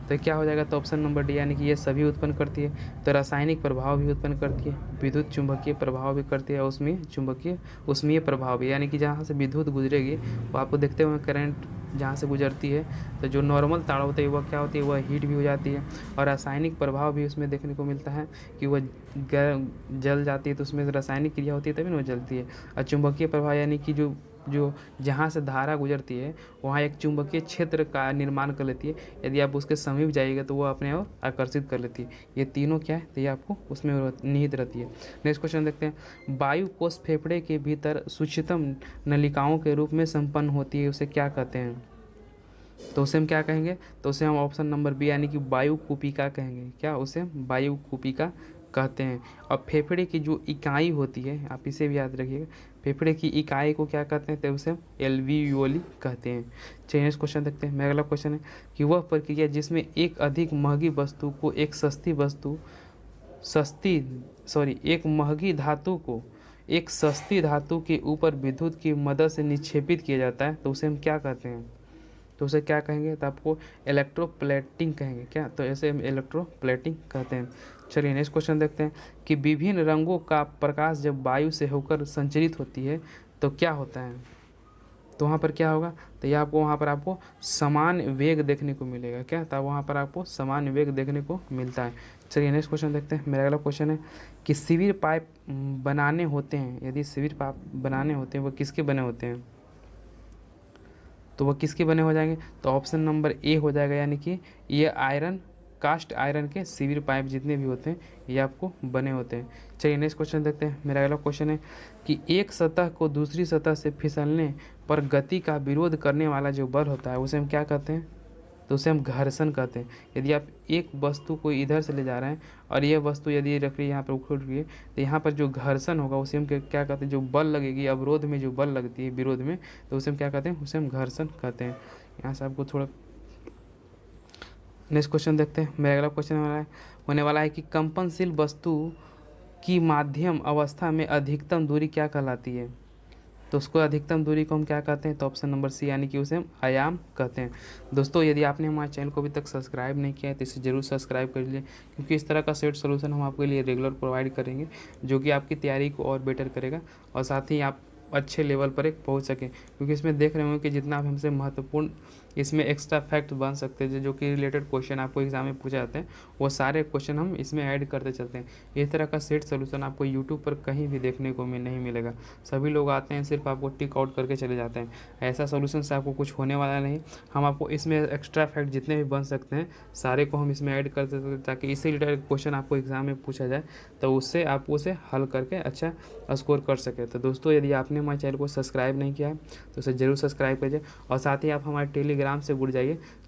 तो क्या हो जाएगा, तो ऑप्शन नंबर डी यानी कि ये सभी उत्पन्न करती है। तो रासायनिक प्रभाव भी उत्पन्न करती है, विद्युत चुंबकीय प्रभाव भी करती है, उसमें चुंबकीय उष्मीय प्रभाव भी, यानी कि जहाँ से विद्युत गुजरेगी वो आपको देखते हुए करंट जहाँ से गुजरती है तो जो नॉर्मल तार होती है वह क्या होती है, वह हीट भी हो जाती है। और रासायनिक प्रभाव भी उसमें देखने को मिलता है कि वह जल जाती है, तो उसमें रासायनिक क्रिया होती है तभी ना वो जलती है। और चुंबकीय प्रभाव यानी कि जो जो जहाँ से धारा गुजरती है वहाँ एक चुंबकीय क्षेत्र का निर्माण कर लेती है, यदि आप उसके समीप जाइएगा तो वो अपने ओर आकर्षित कर लेती है। ये तीनों क्या है, तो ये आपको उसमें निहित रहती है। नेक्स्ट क्वेश्चन देखते हैं, वायु कोष फेफड़े के भीतर सूक्ष्मतम नलिकाओं के रूप में संपन्न होती है, उसे क्या कहते हैं, तो उसे हम क्या कहेंगे, तो उसे हम ऑप्शन नंबर बी यानी कि वायु कूपिका कहेंगे। क्या, उसे वायु कूपिका कहते हैं। और फेफड़े की जो इकाई होती है, आप इसे भी याद रखिएगा, फेफड़े की इकाई को क्या कहते हैं, तो उसे एल्वियोली कहते हैं। चलिए नेक्स्ट क्वेश्चन देखते हैं। मेरा अगला क्वेश्चन है कि वह प्रक्रिया जिसमें एक अधिक महंगी वस्तु को एक महंगी धातु को एक सस्ती धातु के ऊपर विद्युत की मदद से निक्षेपित किया जाता है, तो उसे हम क्या कहते हैं, तो उसे क्या कहेंगे, तो आपको इलेक्ट्रोप्लेटिंग कहेंगे। क्या, तो ऐसे हम इलेक्ट्रोप्लेटिंग कहते हैं। चलिए नेक्स्ट क्वेश्चन देखते हैं कि विभिन्न रंगों का प्रकाश जब वायु से होकर संचरित होती है तो क्या होता है, तो वहाँ पर क्या होगा, तो ये आपको वहाँ पर आपको समान वेग देखने को मिलेगा। क्या, तो वहाँ पर आपको समान वेग देखने को मिलता है। चलिए नेक्स्ट क्वेश्चन देखते हैं। मेरा अगला क्वेश्चन है कि शिविर पाइप बनाने होते हैं, यदि शिविर पाइप बनाने होते हैं वो किसके बने होते हैं, तो वह किसके बने हो जाएंगे, तो ऑप्शन नंबर ए हो जाएगा, यानी कि ये आयरन, कास्ट आयरन के शिविर पाइप जितने भी होते हैं ये आपको बने होते हैं। चलिए नेक्स्ट क्वेश्चन देखते हैं। मेरा अगला क्वेश्चन है कि एक सतह को दूसरी सतह से फिसलने पर गति का विरोध करने वाला जो बल होता है उसे हम क्या कहते हैं, तो उसे हम घर्षण कहते हैं। यदि आप एक वस्तु को इधर से ले जा रहे हैं और यह वस्तु यदि रख रही है यहाँ पर उखड़ रही है, तो यहाँ पर जो घर्षण होगा उसे हम क्या कहते हैं, जो बल लगेगी अवरोध में, जो बल लगती है विरोध में, तो उसे हम क्या कहते हैं, उसे हम घर्षण कहते हैं। यहाँ से आपको थोड़ा नेक्स्ट क्वेश्चन देखते हैं। मेरा अगला क्वेश्चन होने वाला है कि कंपनशील वस्तु की माध्यम अवस्था में अधिकतम दूरी क्या कहलाती है, तो उसको अधिकतम दूरी को हम क्या कहते हैं, तो ऑप्शन नंबर सी यानी कि उसे हम आयाम कहते हैं। दोस्तों यदि आपने हमारे चैनल को अभी तक सब्सक्राइब नहीं किया है तो इसे जरूर सब्सक्राइब कर लीजिए, क्योंकि इस तरह का सेट सोल्यूशन हम आपके लिए रेगुलर प्रोवाइड करेंगे जो कि आपकी तैयारी को और बेटर करेगा और साथ ही आप अच्छे लेवल पर एक पहुंच सकें। क्योंकि इसमें देख रहे होंगे कि जितना आप हमसे महत्वपूर्ण इसमें एक्स्ट्रा फैक्ट बन सकते हैं जो कि रिलेटेड क्वेश्चन आपको एग्जाम में पूछे जाते हैं, वो सारे क्वेश्चन हम इसमें ऐड करते चलते हैं। इस तरह का सेट सोल्यूशन आपको यूट्यूब पर कहीं भी देखने को नहीं मिलेगा। सभी लोग आते हैं सिर्फ आपको टिक आउट करके चले जाते हैं, ऐसा सोल्यूशन से आपको कुछ होने वाला नहीं। हम आपको इसमें एक्स्ट्रा फैक्ट जितने भी बन सकते हैं सारे को हम इसमें ऐड करते हैं, ताकि इससे रिलेटेड क्वेश्चन आपको एग्जाम में पूछा जाए तो उससे आप उसे हल करके अच्छा स्कोर कर सके। तो दोस्तों यदि आपने हमारे चैनल को सब्सक्राइब नहीं किया है तो उसे ज़रूर सब्सक्राइब कीजिए और साथ ही आप हमारे टेलीग्राम से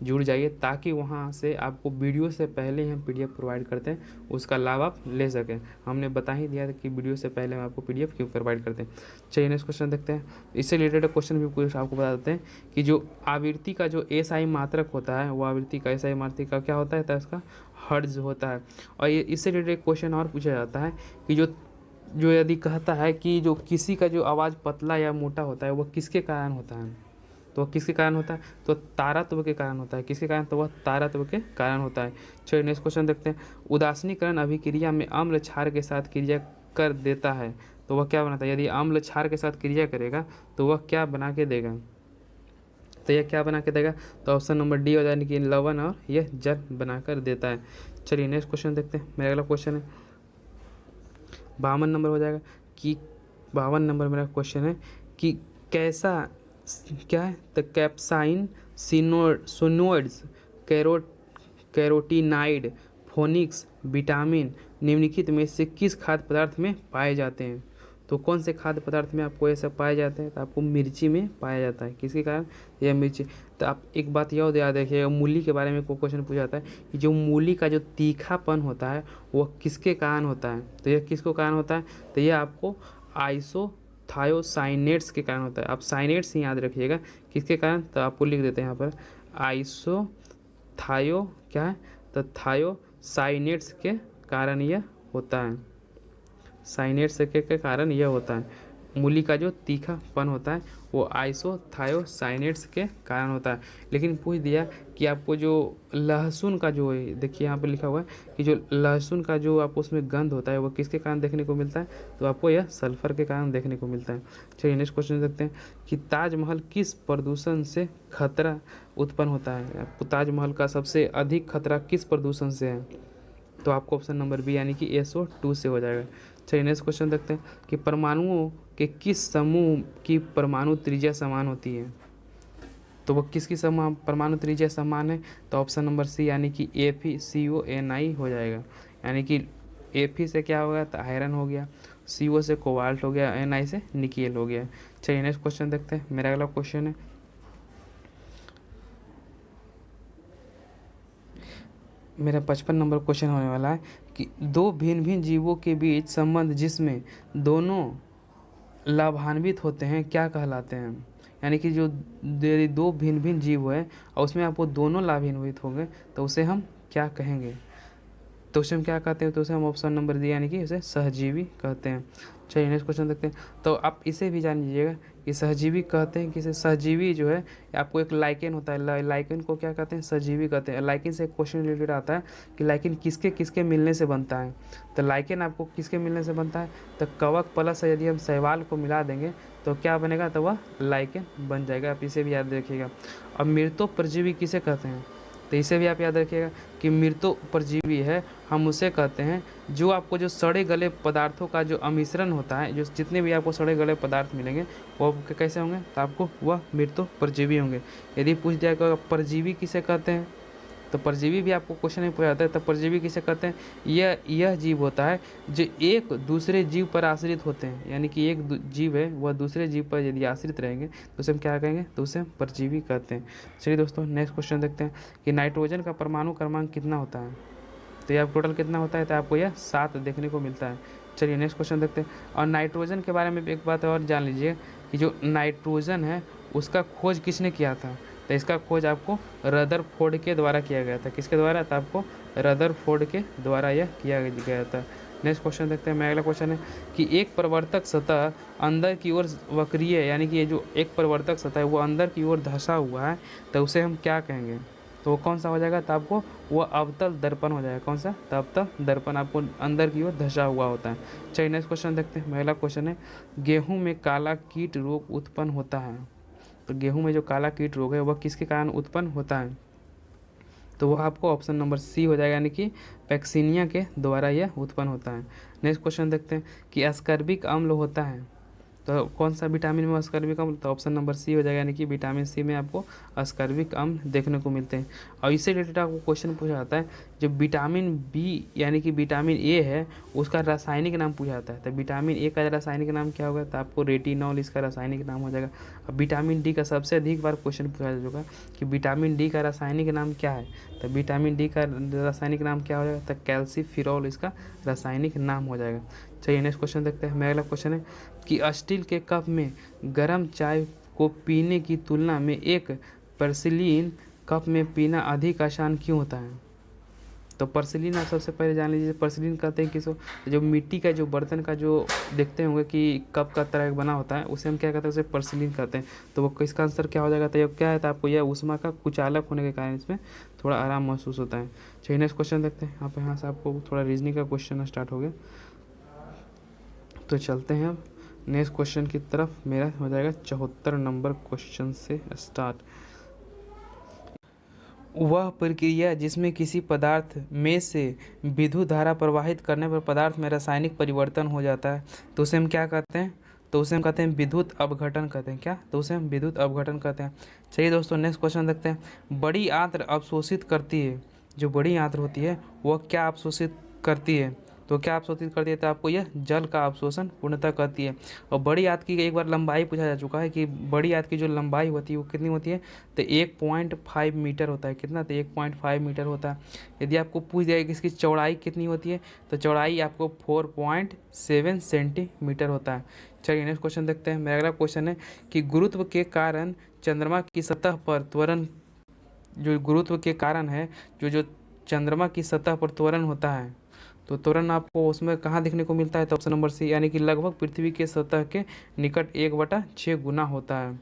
जुड़ जाइए ताकि वहाँ से आपको वीडियो से पहले ही हम पीडीएफ प्रोवाइड करते हैं, उसका लाभ आप ले सकें। हमने बता ही दिया था कि वीडियो से पहले हम आपको पीडीएफ क्यों प्रोवाइड करते हैं। चलिए नेक्स्ट क्वेश्चन देखते हैं। इससे रिलेटेड क्वेश्चन भी कुछ आपको बता देते हैं कि जो आवृत्ति का जो एसआई मात्रक होता है वो आवृत्ति का एसआई मात्रक का क्या होता है, तो इसका हर्ट्ज होता है। और ये इससे रिलेटेड क्वेश्चन और पूछा जाता है कि जो यदि कहता है कि जो किसी का जो आवाज़ पतला या मोटा होता है वह किसके कारण होता है, तो वह किसके कारण होता है, तो तारात्व के कारण होता है। किसके कारण, तो वह तारात्व के कारण होता है। चलिए नेक्स्ट क्वेश्चन देखते हैं। उदासीनीकरण अभिक्रिया में अम्ल क्षार के साथ क्रिया कर देता है तो वह क्या बनाता है, यदि अम्ल क्षार के साथ क्रिया करेगा तो वह क्या बना के देगा, तो यह क्या बना के देगा, तो ऑप्शन नंबर डी हो जाए कि लवण और यह जल बनाकर देता है। चलिए नेक्स्ट क्वेश्चन देखते हैं। मेरा अगला क्वेश्चन है 52 नंबर हो जाएगा कि 52 नंबर मेरा क्वेश्चन है कि कैसा क्या है, तो कैप्साइन सिनोइड्स कैरोटीनाइड फोनिक्स विटामिन निम्नलिखित में से किस खाद्य पदार्थ में पाए जाते हैं, तो कौन से खाद्य पदार्थ में आपको ये सब पाए जाते हैं, तो आपको मिर्ची में पाया जाता है। किसके कारण, यह मिर्ची। तो आप एक बात यह याद रखिएगा, मूली के बारे में कोई क्वेश्चन पूछा जाता है कि जो मूली का जो तीखापन होता है वह किसके कारण होता है, तो यह किसको कारण होता है, तो यह आपको आइसोथायोसाइनेट्स के कारण होता है। आप साइनेट्स ही याद रखिएगा किसके कारण, तो आपको लिख देते हैं यहाँ पर आइसोथायो क्या है, तो थायोसाइनेट्स के कारण यह होता है, साइनेट्स के कारण यह होता है। मूली का जो तीखापन होता है वो आइसोथायोसाइनेट्स के कारण होता है। लेकिन पूछ दिया कि आपको जो लहसुन का जो है, देखिए यहाँ पे लिखा हुआ है कि जो लहसुन का जो आपको उसमें गंध होता है वो किसके कारण देखने को मिलता है, तो आपको यह सल्फर के कारण देखने को मिलता है। चलिए नेक्स्ट क्वेश्चन देखते हैं कि ताजमहल किस प्रदूषण से खतरा उत्पन्न होता है। आपको ताजमहल का सबसे अधिक खतरा किस प्रदूषण से है, तो आपको ऑप्शन नंबर बी यानी कि SO2 से हो जाएगा। चलिए नेक्स्ट क्वेश्चन देखते हैं कि परमाणुओं के किस समूह की परमाणु त्रिज्या समान होती है, तो वो किसकी परमाणु त्रिज्या समान है, तो ऑप्शन नंबर सी यानी कि FeCO हो जाएगा। यानी कि Fe से क्या होगा, तो आयरन हो गया, CO से कोबाल्ट हो गया, Ni से निकेल हो गया। चलिए नेक्स्ट क्वेश्चन देखते हैं। मेरा अगला क्वेश्चन है मेरा 55 नंबर क्वेश्चन होने वाला है कि दो भिन्न भिन्न जीवों के बीच संबंध जिसमें दोनों लाभान्वित होते हैं क्या कहलाते हैं। यानी कि जो दो भिन्न भिन्न जीव है और उसमें आपको दोनों लाभान्वित होंगे तो उसे हम क्या कहेंगे, तो उसे हम क्या कहते हैं, तो उसे हम ऑप्शन नंबर डी यानी कि उसे सहजीवी कहते हैं। चलिए नेक्स्ट क्वेश्चन देखते हैं। तो आप इसे भी जान लीजिएगा कि सहजीवी कहते हैं किसे, सहजीवी जो है आपको एक लाइकेन होता है, लाइकेन को क्या कहते हैं, सहजीवी कहते हैं। लाइकेन से एक क्वेश्चन रिलेटेड आता है कि लाइकेन किसके किसके मिलने से बनता है, तो लाइकेन आपको किसके मिलने से बनता है, तो कवक प्लस यदि हम शैवाल को मिला देंगे तो क्या बनेगा, तो वह लाइकेन बन जाएगा। आप इसे भी याद रखिएगा। अब मृतो परजीवी किसे कहते हैं, तो इसे भी आप याद रखिएगा कि मृतो परजीवी है हम उसे कहते हैं जो आपको जो सड़े गले पदार्थों का जो अमिश्रण होता है, जो जितने भी आपको सड़े गले पदार्थ मिलेंगे वो कैसे होंगे, तो आपको वह मृतो परजीवी होंगे। यदि पूछ दिया कि परजीवी किसे कहते हैं, तो परजीवी भी आपको क्वेश्चन में पूछा जाता है, तो परजीवी किसे कहते हैं, यह जीव होता है जो एक दूसरे जीव पर आश्रित होते हैं। यानी कि एक जीव है वह दूसरे जीव पर यदि आश्रित रहेंगे तो उसे हम क्या कहेंगे, तो उसे हम परजीवी कहते हैं। चलिए दोस्तों नेक्स्ट क्वेश्चन देखते हैं कि नाइट्रोजन का परमाणु क्रमांक कितना होता है, तो यह टोटल कितना होता है, तो आपको यह 7 देखने को मिलता है। चलिए नेक्स्ट क्वेश्चन देखते हैं। और नाइट्रोजन के बारे में एक बात और जान लीजिए कि जो नाइट्रोजन है उसका खोज किसने किया था, तो इसका खोज आपको रदरफोर्ड के द्वारा किया गया था। किसके द्वारा, तो आपको रदरफोर्ड के द्वारा यह किया गया था। नेक्स्ट क्वेश्चन देखते हैं। मेरा अगला क्वेश्चन है कि एक प्रवर्तक सतह अंदर की ओर वक्रीय, यानी कि ये जो एक प्रवर्तक सतह है वो अंदर की ओर धंसा हुआ है तो उसे हम क्या कहेंगे, तो वो कौन सा हो जाएगा, तो आपको वो अवतल दर्पण हो जाएगा। कौन सा, तो अवतल दर्पण आपको अंदर की ओर धंसा हुआ होता है। चलिए नेक्स्ट क्वेश्चन देखते हैं। पहला क्वेश्चन है गेहूं में काला कीट रोग उत्पन्न होता है, तो गेहूं में जो काला कीट रोग है वह किसके कारण उत्पन्न होता है, तो वह आपको ऑप्शन नंबर सी हो जाएगा, यानी कि पैक्सीनिया के द्वारा यह उत्पन्न होता है। नेक्स्ट क्वेश्चन देखते हैं कि अस्कर्बिक अम्ल होता है, तो कौन सा विटामिन में अस्कर्बिक अम्ल, तो ऑप्शन नंबर सी हो जाएगा, यानी कि विटामिन सी में आपको अस्कर्बिक अम्ल देखने को मिलते हैं। और इससे रिलेटेड आपको क्वेश्चन पूछा जाता है जो विटामिन बी यानी कि विटामिन ए है उसका रासायनिक नाम पूछा जाता है, तो विटामिन ए का रासायनिक नाम क्या होगा, तो आपको रेटिनॉल इसका रासायनिक नाम हो जाएगा। अब विटामिन डी का सबसे अधिक बार क्वेश्चन पूछा जा चुका है कि विटामिन डी का रासायनिक नाम क्या है, तो विटामिन डी का रासायनिक नाम क्या हो जाएगा, तो कैल्सीफिरॉल इसका रासायनिक नाम हो जाएगा। चलिए नेक्स्ट क्वेश्चन देखते हैं। मेरा अगला क्वेश्चन है कि स्टील के कप में गर्म चाय को पीने की तुलना में एक पर्सिलिन कप में पीना अधिक आसान क्यों होता है, तो पर्सिलिन आप सबसे पहले जान लीजिए पर्सिलिन कहते हैं किसको, जो मिट्टी का जो बर्तन का जो देखते होंगे कि कप का तरह बना होता है उसे हम क्या कहते हैं, उसे पर्सिलिन कहते हैं। तो वो इसका आंसर क्या हो जाएगा, तो ये क्या है, तो आपको यह ऊष्मा का कुचालक होने के कारण इसमें थोड़ा आराम महसूस होता है। चलिए नेक्स्ट क्वेश्चन देखते हैं। यहाँ से आपको थोड़ा रीजनिंग का क्वेश्चन स्टार्ट हो गया, तो चलते हैं अब नेक्स्ट क्वेश्चन की तरफ। मेरा हो जाएगा 74 नंबर क्वेश्चन से स्टार्ट। वह प्रक्रिया जिसमें किसी पदार्थ में से विद्युत धारा प्रवाहित करने पर पदार्थ में रासायनिक परिवर्तन हो जाता है तो उसे हम क्या कहते हैं, तो उसे हम कहते हैं विद्युत अपघटन कहते हैं। क्या, तो उसे हम विद्युत अपघटन कहते हैं। चलिए दोस्तों नेक्स्ट क्वेश्चन देखते हैं। बड़ी आंत्र अवशोषित करती है, जो बड़ी आंत्र होती है वह क्या अवशोषित करती है, तो क्या अवशोषित करती है, तो आपको यह जल का अवशोषण पूर्णतः करती है। और बड़ी आंत की एक बार लंबाई पूछा जा चुका है कि बड़ी आंत की जो लंबाई होती है वो कितनी होती है, तो 1.5 मीटर होता है। कितना, तो 1.5 मीटर होता है। यदि आपको पूछ दिया कि इसकी चौड़ाई कितनी होती है, तो चौड़ाई आपको 4.7 सेंटीमीटर होता है। चलिए नेक्स्ट क्वेश्चन देखते हैं। मेरा अगला क्वेश्चन है कि गुरुत्व के कारण चंद्रमा की सतह पर त्वरण, जो गुरुत्व के कारण है जो चंद्रमा की सतह पर त्वरण होता है तो त्वरण आपको उसमें कहाँ देखने को मिलता है? तो ऑप्शन नंबर सी, यानी कि लगभग पृथ्वी के सतह के निकट 1/6 गुना होता है।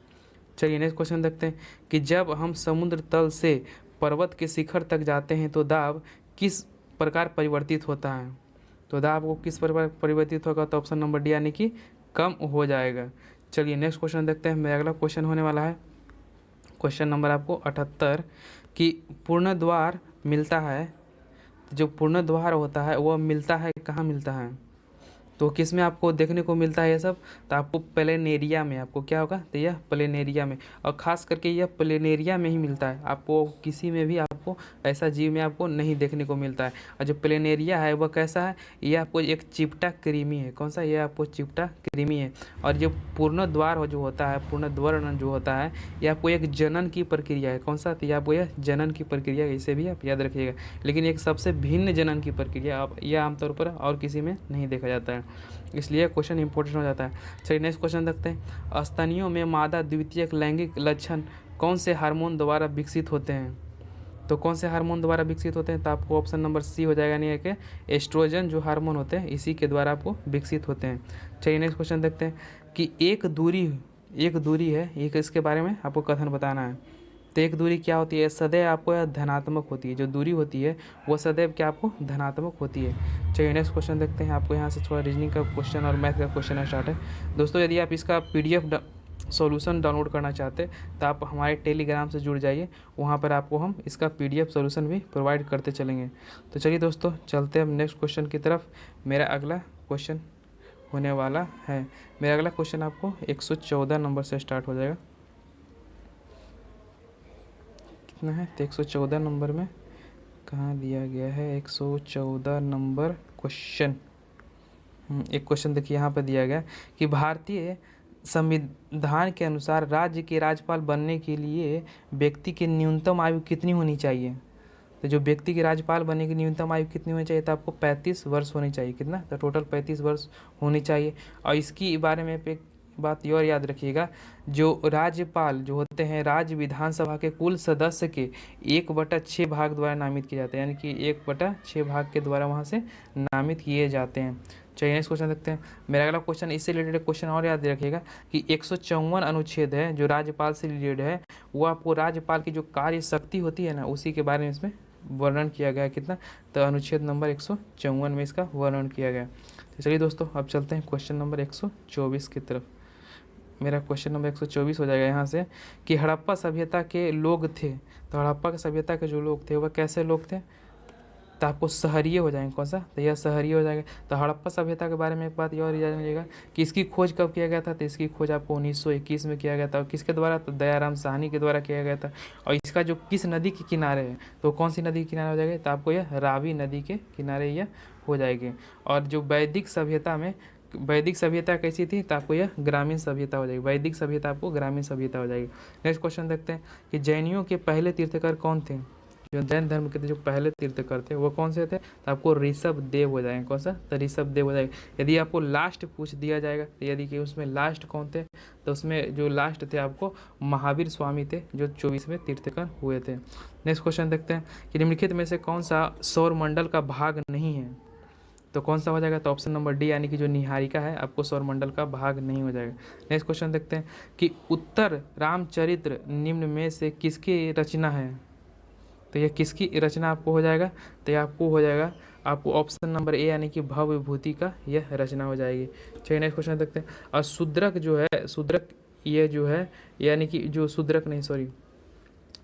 चलिए नेक्स्ट क्वेश्चन देखते हैं कि जब हम समुद्र तल से पर्वत के शिखर तक जाते हैं तो दाब किस प्रकार परिवर्तित होता है? तो दाब को किस प्रकार परिवर्तित होगा? तो ऑप्शन नंबर डी, यानी कि कम हो जाएगा। चलिए नेक्स्ट क्वेश्चन देखते हैं। मेरा अगला क्वेश्चन होने वाला है क्वेश्चन नंबर आपको 78 कि पूर्ण द्वार मिलता है, जो पूर्ण द्वार होता है वह मिलता है कहाँ मिलता है? तो किस में आपको देखने को मिलता है ये सब? तो आपको प्लेनेरिया में, आपको क्या होगा? तो यह प्लेनेरिया में, और ख़ास करके यह प्लेनेरिया में ही मिलता है। आपको किसी में भी आपको ऐसा जीव में आपको नहीं देखने को मिलता है। और जो प्लेनेरिया है वह कैसा है? ये आपको एक चिपटा कृमि है। कौन सा? ये आपको चिपटा कृमि है। और जो पूर्ण द्वार जो होता है, पूर्ण द्वार जो होता है, ये आपको एक जनन की प्रक्रिया है। कौन सा? तो ये आपको यह जनन की प्रक्रिया, इसे भी आप याद रखिएगा। लेकिन एक सबसे भिन्न जनन की प्रक्रिया, आप यह आमतौर पर और किसी में नहीं देखा जाता है, इसलिए क्वेश्चन इंपॉर्टेंट हो जाता है। चलिए नेक्स्ट क्वेश्चन देखते हैं। स्तनियों में मादा द्वितीयक लैंगिक लक्षण कौन से हार्मोन द्वारा विकसित होते हैं? तो कौन से हार्मोन द्वारा विकसित होते हैं? तो आपको ऑप्शन नंबर सी हो जाएगा, नहीं है कि एस्ट्रोजन जो हार्मोन होते हैं इसी के द्वारा आपको विकसित होते हैं। चलिए नेक्स्ट क्वेश्चन देखते हैं कि एक दूरी है, एक इसके बारे में आपको कथन बताना है। तो एक दूरी क्या होती है? सदैव आपको यह धनात्मक होती है। जो दूरी होती है वो सदैव क्या आपको धनात्मक होती है। चलिए नेक्स्ट क्वेश्चन देखते हैं। आपको यहाँ से थोड़ा रीजनिंग का क्वेश्चन और मैथ का क्वेश्चन स्टार्ट है। दोस्तों यदि आप इसका PDF सॉल्यूशन डाउनलोड करना चाहते हैं तो आप हमारे टेलीग्राम से जुड़ जाइए, वहाँ पर आपको हम इसका PDF सॉल्यूशन भी प्रोवाइड करते चलेंगे। तो चलिए दोस्तों चलते हैं हम नेक्स्ट क्वेश्चन की तरफ। मेरा अगला क्वेश्चन होने वाला है, मेरा अगला क्वेश्चन आपको 114 नंबर से स्टार्ट हो जाएगा। कितना है? तो 114 नंबर में कहाँ दिया गया है? 114 नंबर क्वेश्चन, एक क्वेश्चन देखिए यहाँ पर दिया गया कि भारतीय संविधान के अनुसार राज्य के राज्यपाल बनने के लिए व्यक्ति की न्यूनतम आयु कितनी होनी चाहिए? तो जो व्यक्ति के राज्यपाल बनने की न्यूनतम आयु कितनी होनी चाहिए? तो आपको 35 वर्ष होनी चाहिए। कितना? तो टोटल 35 वर्ष होनी चाहिए। और इसकी बारे में एक बात और याद रखिएगा, जो राज्यपाल जो होते हैं राज्य विधानसभा के कुल सदस्य के 1/6 भाग द्वारा नामित किए जाते हैं, यानी कि 1/6 भाग के द्वारा वहाँ से नामित किए जाते हैं। चलिए नेक्स्ट क्वेश्चन देखते हैं। मेरा अगला क्वेश्चन इससे रिलेटेड क्वेश्चन और याद रखिएगा कि 154 अनुच्छेद है जो राज्यपाल से रिलेटेड है, वो आपको राज्यपाल की जो कार्य शक्ति होती है ना, उसी के बारे में इसमें वर्णन किया गया है। कितना? तो अनुच्छेद नंबर 154 में इसका वर्णन किया गया। तो चलिए दोस्तों अब चलते हैं क्वेश्चन नंबर 124 की तरफ। मेरा क्वेश्चन नंबर 124 हो जाएगा यहाँ से कि हड़प्पा सभ्यता के लोग थे। तो हड़प्पा की सभ्यता के जो लोग थे वह कैसे लोग थे? तो आपको सहरिये हो जाएंगे। कौन सा? तो यह सहरिये हो जाएगा। तो हड़प्पा सभ्यता के बारे में एक बात ये और याद रखिएगा कि इसकी खोज कब किया गया था? तो इसकी खोज आपको 1921 में किया गया था। और किसके द्वारा? तो दयाराम साहनी के द्वारा किया गया था। और इसका जो किस नदी के किनारे है, तो कौन सी नदी के किनारे हो जाएगा? तो आपको यह रावी नदी के किनारे यह हो जाएगी। और जो वैदिक सभ्यता कैसी थी? तो आपको यह ग्रामीण सभ्यता हो जाएगी। वैदिक सभ्यता आपको ग्रामीण सभ्यता हो जाएगी। नेक्स्ट क्वेश्चन देखते हैं कि जैनियों के पहले तीर्थकर कौन थे? जो जैन धर्म के जो पहले तीर्थकर थे वो कौन से थे? तो आपको ऋषभ देव हो जाएंगे। कौन सा? तो ऋषभ देव हो जाएगा। यदि आपको लास्ट पूछ दिया जाएगा तो यदि कि उसमें लास्ट कौन थे, तो उसमें जो लास्ट थे आपको महावीर स्वामी थे, जो 24वें तीर्थकर हुए थे। नेक्स्ट क्वेश्चन देखते हैं कि निम्नलिखित में से कौन सा सौर मंडल का भाग नहीं है? तो कौन सा हो जाएगा? तो ऑप्शन नंबर डी, यानी कि जो निहारिका है आपको सौरमंडल का भाग नहीं हो जाएगा। नेक्स्ट क्वेश्चन देखते हैं कि उत्तर रामचरित्र निम्न में से किसकी रचना है? तो यह किसकी रचना आपको हो जाएगा? तो यह आपको हो जाएगा, आपको ऑप्शन नंबर ए, यानी कि भव्य विभूति का यह रचना हो जाएगी। चलिए नेक्स्ट क्वेश्चन देखते हैं। और शूद्रक जो है, शूद्रक ये जो है, यानी कि जो शूद्रक नहीं सॉरी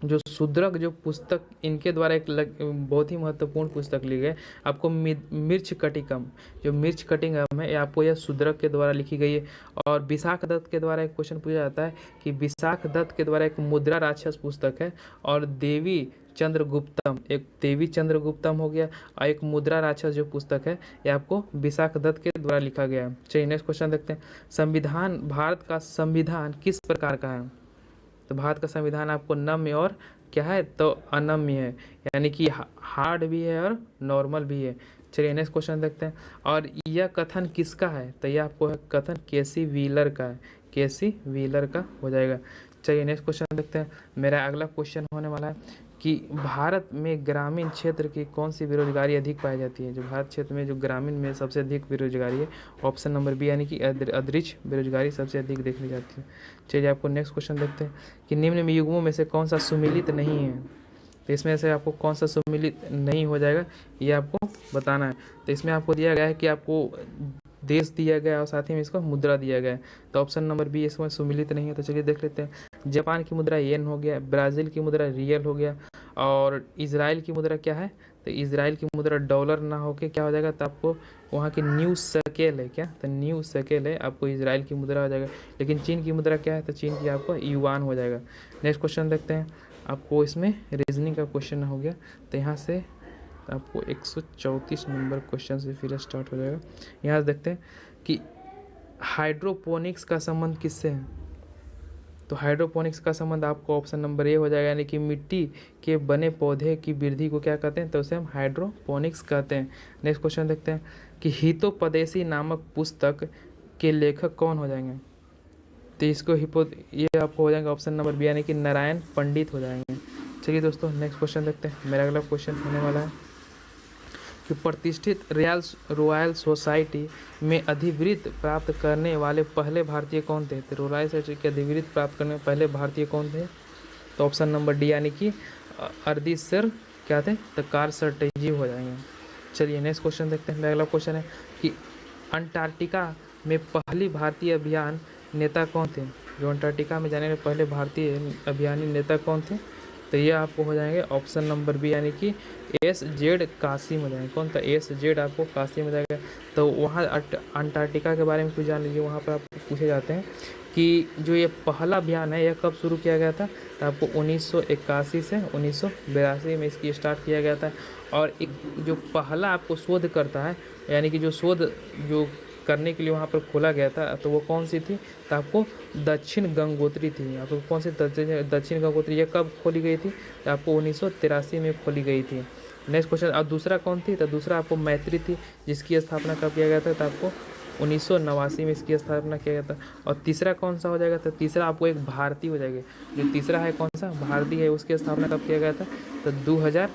जो शूद्रक जो पुस्तक इनके द्वारा बहुत ही महत्वपूर्ण पुस्तक ली गई आपको मिर्च कटिकम, जो मिर्च कटिंगम है ये आपको यह शूद्रक के द्वारा लिखी गई है। और विशाख दत्त के द्वारा एक क्वेश्चन पूछा जाता है कि विशाख दत्त के द्वारा एक मुद्रा राक्षस पुस्तक है, और देवी चंद्रगुप्तम, एक देवी चंद्रगुप्तम हो गया, और एक मुद्रा राक्षस जो पुस्तक है ये आपको विशाख दत्त के द्वारा लिखा गया है। चलिए नेक्स्ट क्वेश्चन देखते हैं। संविधान, भारत का संविधान किस प्रकार का है? तो भारत का संविधान आपको नम्य और क्या है? तो अनम्य है, यानी कि हार्ड भी है और नॉर्मल भी है। चलिए नेक्स्ट क्वेश्चन देखते हैं। और यह कथन किसका है? तो यह आपको है कथन केसी व्हीलर का है, केसी व्हीलर का हो जाएगा। चलिए नेक्स्ट क्वेश्चन देखते हैं। मेरा अगला क्वेश्चन होने वाला है कि भारत में ग्रामीण क्षेत्र की कौन सी बेरोजगारी अधिक पाई जाती है। जो भारत क्षेत्र में जो ग्रामीण में सबसे अधिक बेरोजगारी है, ऑप्शन नंबर बी यानी कि अदृच बेरोजगारी सबसे अधिक देखी जाती है। चलिए आपको नेक्स्ट क्वेश्चन देखते हैं कि निम्न में युग्मों में से कौन सा सुमेलित नहीं है। तो इसमें से आपको कौन सा सुमेलित नहीं हो जाएगा ये आपको बताना है। तो इसमें आपको दिया गया है कि आपको देश दिया गया है और साथ ही में इसको मुद्रा दिया गया है। तो ऑप्शन नंबर बी इसमें सुमेलित नहीं है। तो चलिए देख लेते हैं। जापान की मुद्रा येन हो गया, ब्राज़ील की मुद्रा रियल हो गया, और इज़राइल की मुद्रा क्या है, तो इज़राइल की मुद्रा डॉलर ना होके क्या हो जाएगा, तो आपको वहाँ की न्यू शेकेल है क्या, तो न्यू शेकेल है, आपको इज़राइल की मुद्रा हो जाएगा। लेकिन चीन की मुद्रा क्या है, तो चीन की आपको युआन हो जाएगा। नेक्स्ट क्वेश्चन देखते हैं। आपको इसमें रीजनिंग का क्वेश्चन हो गया, तो यहाँ से आपको 134 नंबर क्वेश्चन से फिर स्टार्ट हो जाएगा। यहाँ से देखते हैं कि हाइड्रोपोनिक्स का संबंध किससे है। तो हाइड्रोपोनिक्स का संबंध आपको ऑप्शन नंबर ए हो जाएगा, यानी कि मिट्टी के बने पौधे की वृद्धि को क्या कहते हैं, तो उसे हम हाइड्रोपोनिक्स कहते हैं। नेक्स्ट क्वेश्चन देखते हैं कि हितोपदेशी नामक पुस्तक के लेखक कौन हो जाएंगे। तो इसको ये आपको हो जाएगा ऑप्शन नंबर बी यानी कि नारायण पंडित हो जाएंगे। चलिए दोस्तों नेक्स्ट क्वेश्चन देखते हैं। मेरा अगला क्वेश्चन होने वाला है कि प्रतिष्ठित रॉयल सोसाइटी में अधिवृत्ति प्राप्त करने वाले पहले भारतीय कौन थे। तो रॉयल सोसाइटी के अधिवृत्ति प्राप्त करने वाले पहले भारतीय कौन थे, तो ऑप्शन नंबर डी यानी कि अर्दी सर क्या थे, तो कार सर्टेजी हो जाएंगे। चलिए नेक्स्ट क्वेश्चन देखते हैं। मेरा अगला क्वेश्चन है कि अंटार्कटिका में पहली भारतीय अभियान नेता कौन थे। जो अंटार्कटिका में जाने वाले पहले भारतीय अभियानी नेता कौन थे, तो ये आपको हो जाएंगे ऑप्शन नंबर बी यानी कि एस.जेड कासिम हो जाएंगे। कौन था, एस.जेड आपको कासिम हो जाएगा। तो वहाँ अंटार्कटिका के बारे में कुछ जान लीजिए। वहाँ पर आपको पूछे जाते हैं कि जो ये पहला अभियान है यह कब शुरू किया गया था, तो आपको 1981 से 1982 में इसकी स्टार्ट किया गया था। और एक जो पहला आपको शोध करता है, यानी कि जो शोध जो करने के लिए वहाँ पर खोला गया था, तो वो कौन सी थी, तो आपको दक्षिण गंगोत्री थी। आपको कौन सी दक्षिण गंगोत्री, ये कब खोली गई थी, तो आपको 1983 में खोली गई थी। नेक्स्ट क्वेश्चन, और दूसरा कौन थी, तो दूसरा आपको मैत्री थी, जिसकी स्थापना कब किया गया था, तो आपको 1989 में इसकी स्थापना किया गया था। और तीसरा कौन सा हो जाएगा, तो तीसरा आपको एक भारती हो जाएगी। जो तीसरा है कौन सा, भारती है, उसकी स्थापना कब किया गया था, तो 2000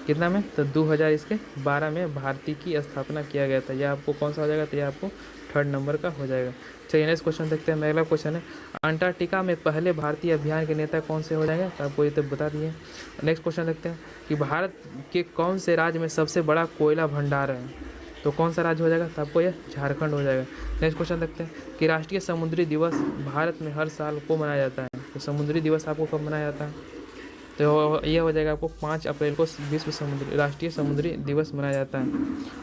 कितना में, तो 2012 में भारती की स्थापना किया गया था। यह आपको कौन सा हो जाएगा, तो यह आपको थर्ड नंबर का हो जाएगा। चलिए नेक्स्ट क्वेश्चन देखते हैं। अगला क्वेश्चन है अंटार्कटिका में पहले भारतीय अभियान के नेता कौन से हो जाएंगे, तो आपको ये तो बता दिए। नेक्स्ट क्वेश्चन देखते हैं कि भारत के कौन से राज्य में सबसे बड़ा कोयला भंडार है, तो कौन सा राज्य हो जाएगा, तो आपको यह झारखंड हो जाएगा। नेक्स्ट क्वेश्चन देखते हैं कि राष्ट्रीय समुद्री दिवस भारत में हर साल को मनाया जाता है। तो समुद्री दिवस आपको कब मनाया जाता है, तो ये हो जाएगा आपको 5 अप्रैल को राष्ट्रीय समुद्री दिवस मनाया जाता है।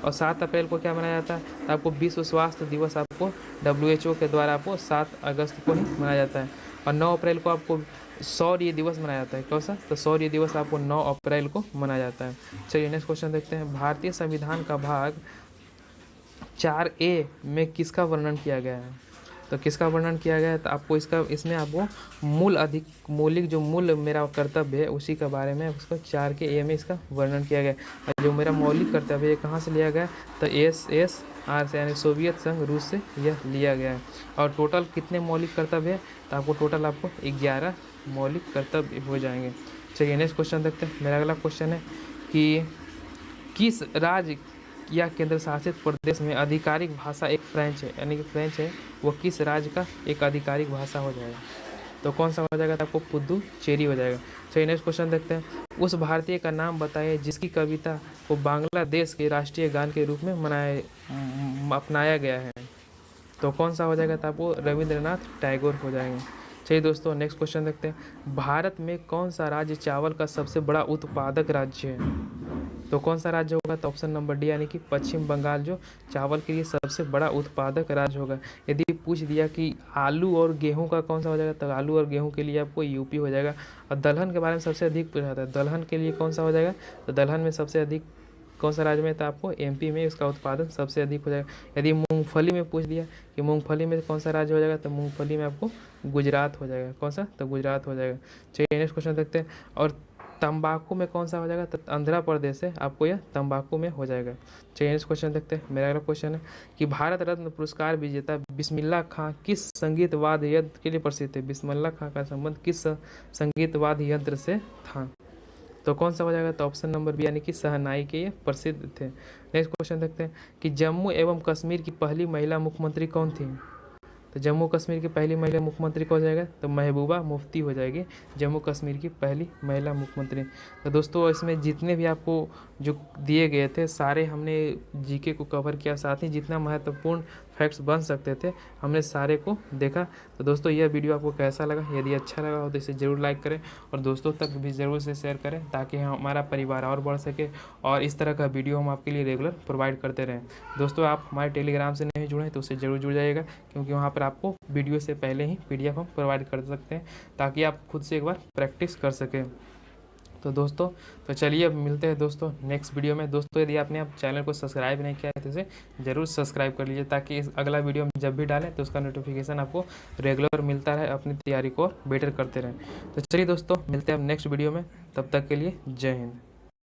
और 7 अप्रैल को क्या मनाया जाता है, तो आपको विश्व स्वास्थ्य दिवस आपको WHO के द्वारा आपको 7 अगस्त को ही मनाया जाता है। और 9 अप्रैल को आपको सौर्य दिवस मनाया जाता है। कौन सा, तो सौर्य दिवस आपको 9 अप्रैल को मनाया जाता है। चलिए नेक्स्ट क्वेश्चन देखते हैं। भारतीय संविधान का भाग 4A में किसका वर्णन किया गया है, तो किसका वर्णन किया गया है, तो आपको इसमें आपको मौलिक जो मूल मेरा कर्तव्य है उसी के बारे में उसको 4A में इसका वर्णन किया गया है। और जो मेरा मौलिक कर्तव्य है कहाँ से लिया गया है, तो SSR से यानी सोवियत संघ रूस से यह लिया गया है। और टोटल कितने मौलिक कर्तव्य है, तो आपको टोटल आपको 11 मौलिक कर्तव्य हो जाएंगे। चलिए नेक्स्ट क्वेश्चन देखते हैं। मेरा अगला क्वेश्चन है कि किस राज्य या केंद्र शासित प्रदेश में आधिकारिक भाषा एक फ्रेंच है, यानी कि फ्रेंच है, वो किस राज्य का एक आधिकारिक भाषा हो जाएगा, तो कौन सा हो जाएगा, तो आपको पुदुचेरी हो जाएगा। चलिए नेक्स्ट क्वेश्चन देखते हैं। उस भारतीय का नाम बताइए जिसकी कविता को बांग्लादेश के राष्ट्रीय गान के रूप में अपनाया गया है, तो कौन सा हो जाएगा, तो आपको रविंद्रनाथ टैगोर हो जाएंगे। चलिए दोस्तों नेक्स्ट क्वेश्चन देखते हैं। भारत में कौन सा राज्य चावल का सबसे बड़ा उत्पादक राज्य है, तो कौन सा राज्य होगा, तो ऑप्शन नंबर डी यानी कि पश्चिम बंगाल जो चावल के लिए सबसे बड़ा उत्पादक राज्य होगा। यदि पूछ दिया कि आलू और गेहूं का कौन सा हो जाएगा, तो आलू और गेहूं के लिए आपको यूपी हो जाएगा। और दलहन के बारे में सबसे अधिक पूछा जाता है, दलहन के लिए कौन सा हो जाएगा, तो दलहन में सबसे अधिक कौन सा राज्य में, तो आपको MP में इसका उत्पादन सबसे अधिक हो जाएगा। यदि मूंगफली में पूछ दिया कि मूंगफली में कौन सा राज्य हो जाएगा, तो मूंगफली में आपको गुजरात हो जाएगा। कौन सा, तो गुजरात हो जाएगा। चलिए नेक्स्ट क्वेश्चन देखते हैं। और तंबाकू में कौन सा हो जाएगा, तो आंध्र प्रदेश है, आपको यह तंबाकू में हो जाएगा। चलिए नेक्स्ट क्वेश्चन देखते हैं। मेरा अगला क्वेश्चन है कि भारत रत्न पुरस्कार विजेता बिस्मिल्लाह खां किस संगीत वाद्य यंत्र के लिए प्रसिद्ध है। बिस्मिल्लाह खां का संबंध किस संगीत वाद्य यंत्र से था, तो कौन सा हो जाएगा, तो ऑप्शन नंबर बी यानी कि शहनाई के ये प्रसिद्ध थे। नेक्स्ट क्वेश्चन देखते हैं कि जम्मू एवं कश्मीर की पहली महिला मुख्यमंत्री कौन थी, तो जम्मू कश्मीर की पहली महिला मुख्यमंत्री कौन हो जाएगा, तो महबूबा मुफ्ती हो जाएगी जम्मू कश्मीर की पहली महिला मुख्यमंत्री। तो दोस्तों इसमें जितने भी आपको जो दिए गए थे सारे हमने जीके को कवर किया, साथ ही जितना महत्वपूर्ण फैक्ट्स बन सकते थे हमने सारे को देखा। तो दोस्तों यह वीडियो आपको कैसा लगा, यदि अच्छा लगा हो तो इसे ज़रूर लाइक करें और दोस्तों तक भी ज़रूर से शेयर करें ताकि हमारा परिवार और बढ़ सके और इस तरह का वीडियो हम आपके लिए रेगुलर प्रोवाइड करते रहें। दोस्तों आप हमारे टेलीग्राम से नहीं जुड़े हैं तो उससे ज़रूर जुड़ जाइएगा, क्योंकि वहाँ पर आपको वीडियो से पहले ही PDF हम प्रोवाइड कर सकते हैं ताकि आप खुद से एक बार प्रैक्टिस कर सकें। तो दोस्तों तो चलिए अब मिलते हैं दोस्तों नेक्स्ट वीडियो में। दोस्तों यदि आपने आप चैनल को सब्सक्राइब नहीं किया है तो इसे ज़रूर सब्सक्राइब कर लीजिए ताकि इस अगला वीडियो हम जब भी डालें तो उसका नोटिफिकेशन आपको रेगुलर मिलता रहे, अपनी तैयारी को और बेटर करते रहें। तो चलिए दोस्तों मिलते हैं अब नेक्स्ट वीडियो में, तब तक के लिए जय हिंद।